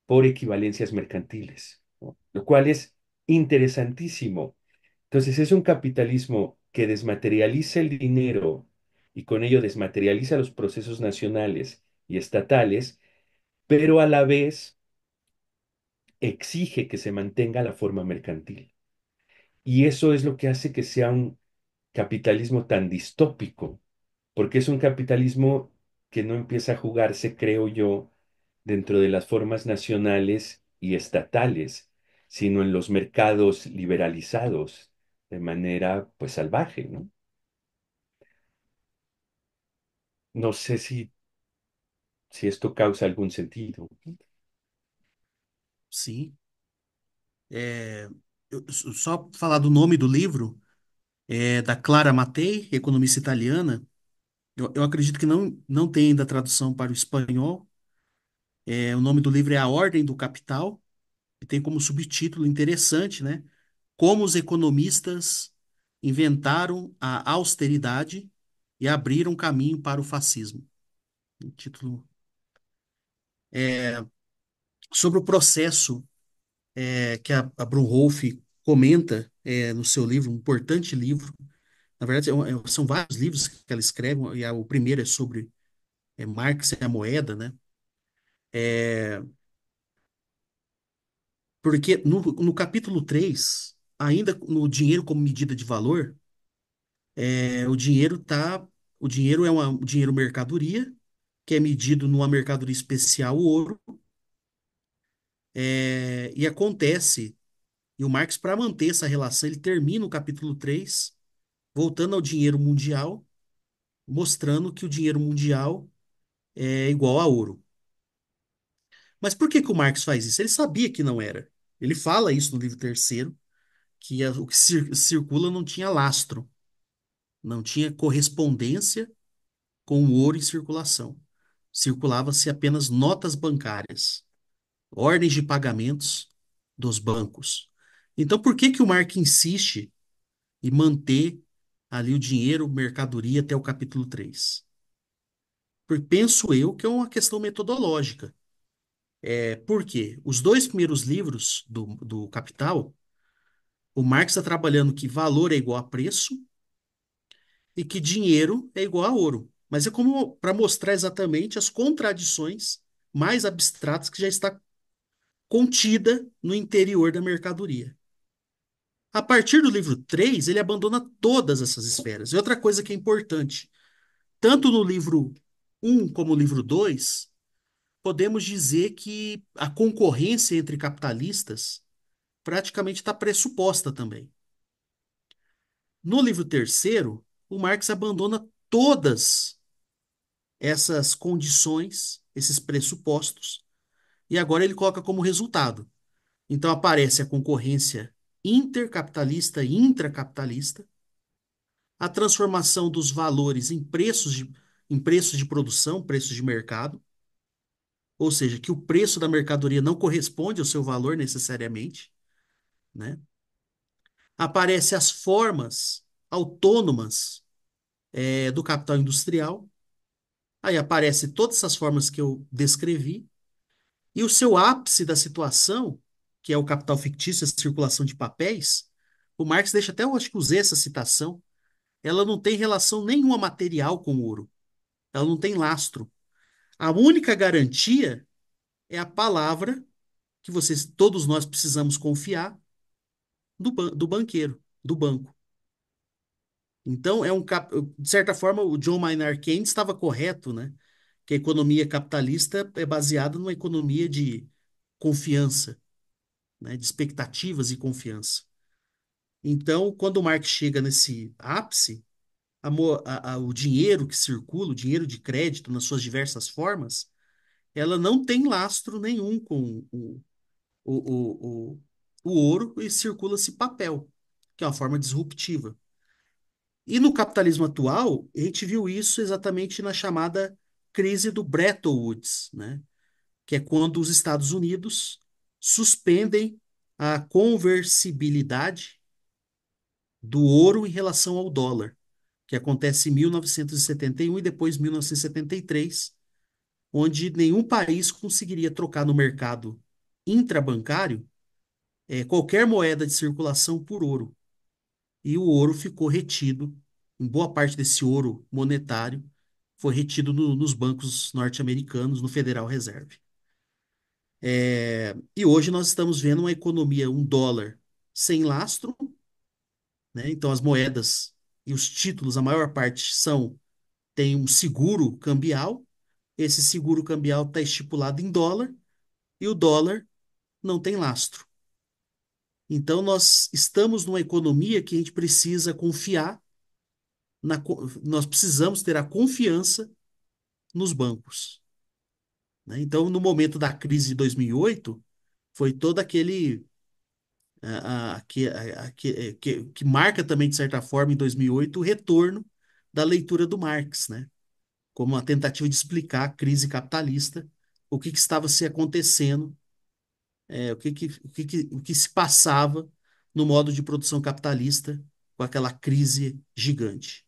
por equivalencias mercantiles, ¿no? Lo cual es interesantísimo. Entonces es un capitalismo que desmaterializa el dinero y con ello desmaterializa los procesos nacionales y estatales, pero a la vez exige que se mantenga la forma mercantil. Y eso es lo que hace que sea un capitalismo tan distópico, porque es un capitalismo que no empieza a jugarse, creo yo, dentro de las formas nacionales y estatales, sino en los mercados liberalizados de manera pues salvaje, ¿no? No sé si esto causa algún sentido. Sim. É, só falar do nome do livro, é da Clara Mattei, economista italiana. Eu acredito que não tem ainda tradução para o espanhol. O nome do livro é A Ordem do Capital, e tem como subtítulo interessante, né? Como os economistas inventaram a austeridade e abriram caminho para o fascismo. O título sobre o processo que a Brunhoff comenta no seu livro, um importante livro. Na verdade, são vários livros que ela escreve, e o primeiro é sobre Marx e a moeda, né? Porque no capítulo 3 ainda no dinheiro como medida de valor, o dinheiro é um dinheiro mercadoria, que é medido numa mercadoria especial, o ouro, e acontece, e o Marx, para manter essa relação, ele termina o capítulo 3 voltando ao dinheiro mundial, mostrando que o dinheiro mundial é igual a ouro. Mas por que que o Marx faz isso? Ele sabia que não era. Ele fala isso no livro terceiro, que o que circula não tinha lastro, não tinha correspondência com o ouro em circulação. Circulava-se apenas notas bancárias, ordens de pagamentos dos bancos. Então, por que que o Marx insiste em manter ali o dinheiro, mercadoria até o capítulo 3? Porque penso eu que é uma questão metodológica. Por quê? Os dois primeiros livros do Capital, o Marx está trabalhando que valor é igual a preço e que dinheiro é igual a ouro. Mas é como para mostrar exatamente as contradições mais abstratas que já está contida no interior da mercadoria. A partir do livro 3 ele abandona todas essas esferas. E outra coisa que é importante, tanto no livro um como no livro 2 podemos dizer que a concorrência entre capitalistas praticamente está pressuposta também. No livro terceiro, o Marx abandona todas essas condições, esses pressupostos, e agora ele coloca como resultado. Então aparece a concorrência intercapitalista e intracapitalista, a transformação dos valores em preços de produção, preços de mercado, ou seja, que o preço da mercadoria não corresponde ao seu valor necessariamente, né? Aparecem as formas autônomas do capital industrial, aí aparecem todas essas formas que eu descrevi, e o seu ápice da situação, que é o capital fictício, a circulação de papéis, o Marx deixa até, eu acho que usei essa citação, ela não tem relação nenhuma material com o ouro, ela não tem lastro. A única garantia é a palavra que todos nós precisamos confiar do banqueiro, do banco. Então, de certa forma, o John Maynard Keynes estava correto, né? Que a economia capitalista é baseada numa economia de confiança, né? De expectativas e confiança. Então, quando o Marx chega nesse ápice, o dinheiro que circula, o dinheiro de crédito nas suas diversas formas, ela não tem lastro nenhum com o, o ouro e circula-se papel, que é uma forma disruptiva. E no capitalismo atual, a gente viu isso exatamente na chamada crise do Bretton Woods, né? Que é quando os Estados Unidos suspendem a conversibilidade do ouro em relação ao dólar, que acontece em 1971 e depois 1973, onde nenhum país conseguiria trocar no mercado intrabancário qualquer moeda de circulação por ouro. E o ouro ficou retido, em boa parte desse ouro monetário foi retido nos bancos norte-americanos, no Federal Reserve. E hoje nós estamos vendo uma economia, um dólar sem lastro, né? Então as moedas e os títulos, a maior parte tem um seguro cambial. Esse seguro cambial está estipulado em dólar e o dólar não tem lastro. Então nós estamos numa economia que a gente precisa confiar nós precisamos ter a confiança nos bancos, né? Então, no momento da crise de 2008, foi todo aquele que marca também, de certa forma, em 2008, o retorno da leitura do Marx, né? Como uma tentativa de explicar a crise capitalista, que estava se acontecendo, o que se passava no modo de produção capitalista com aquela crise gigante.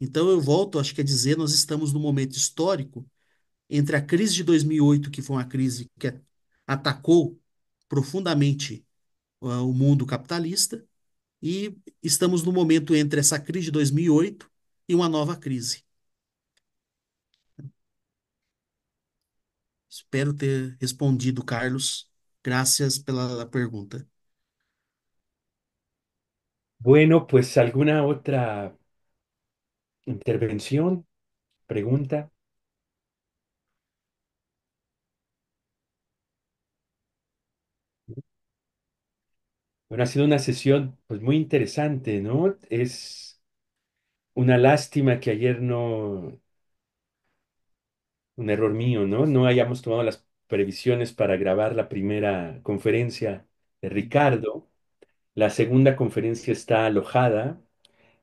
Então, eu volto, acho que a dizer, nós estamos num momento histórico entre a crise de 2008, que foi uma crise que atacou profundamente o mundo capitalista, e estamos no momento entre essa crise de 2008 e uma nova crise. Espero ter respondido, Carlos. Graças pela pergunta. Bueno, pues alguna otra intervención, pregunta. Bueno, ha sido una sesión pues muy interesante, ¿no? Es una lástima que ayer no, un error mío, ¿no? No hayamos tomado las previsiones para grabar la primera conferencia de Ricardo. La segunda conferencia está alojada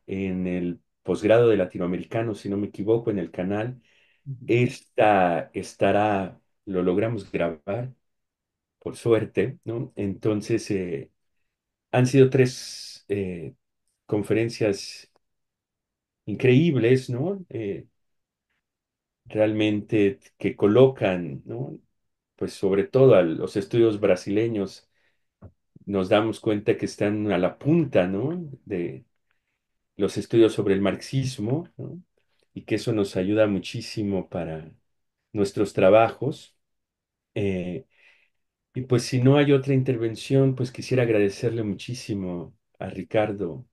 en el posgrado de latinoamericano, si no me equivoco, en el canal. Esta estará, lo logramos grabar, por suerte, ¿no? Entonces, han sido tres conferencias increíbles, ¿no? Realmente que colocan, ¿no? Pues sobre todo a los estudios brasileños, nos damos cuenta que están a la punta, ¿no? De los estudios sobre el marxismo, ¿no? Y que eso nos ayuda muchísimo para nuestros trabajos. Eh, y pues si no hay otra intervención, pues quisiera agradecerle muchísimo a Ricardo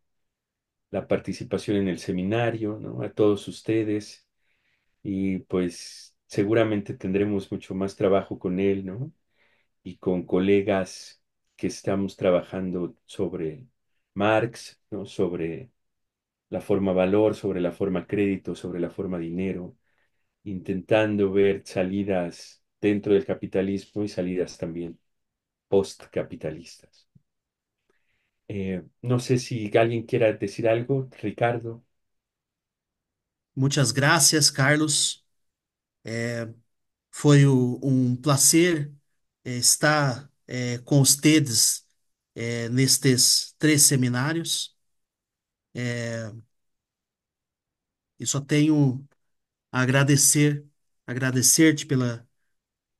la participación en el seminario, ¿no? A todos ustedes y pues seguramente tendremos mucho más trabajo con él, ¿no? Y con colegas que estamos trabajando sobre Marx, ¿no? Sobre la forma valor, sobre la forma crédito, sobre la forma dinero, intentando ver salidas dentro del capitalismo y salidas también postcapitalistas. No sé si alguien quiera decir algo, Ricardo. Muitas graças, Carlos. Foi um prazer estar com vocês nestes três seminários. E só tenho a agradecer-te pela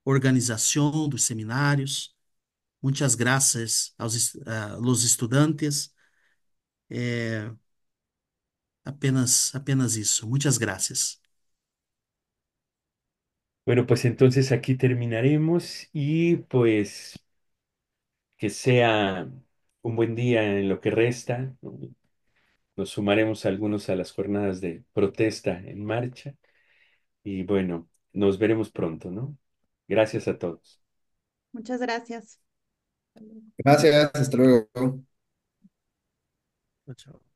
organização dos seminários. Muitas graças aos estudantes. Apenas isso. Muitas graças. Bueno, pues entonces aquí terminaremos y pues que sea un buen día en lo que resta, ¿no? Nos sumaremos algunos a las jornadas de protesta en marcha y bueno, nos veremos pronto, ¿no? Gracias a todos. Muchas gracias. Gracias, hasta luego. Tchau, tchau.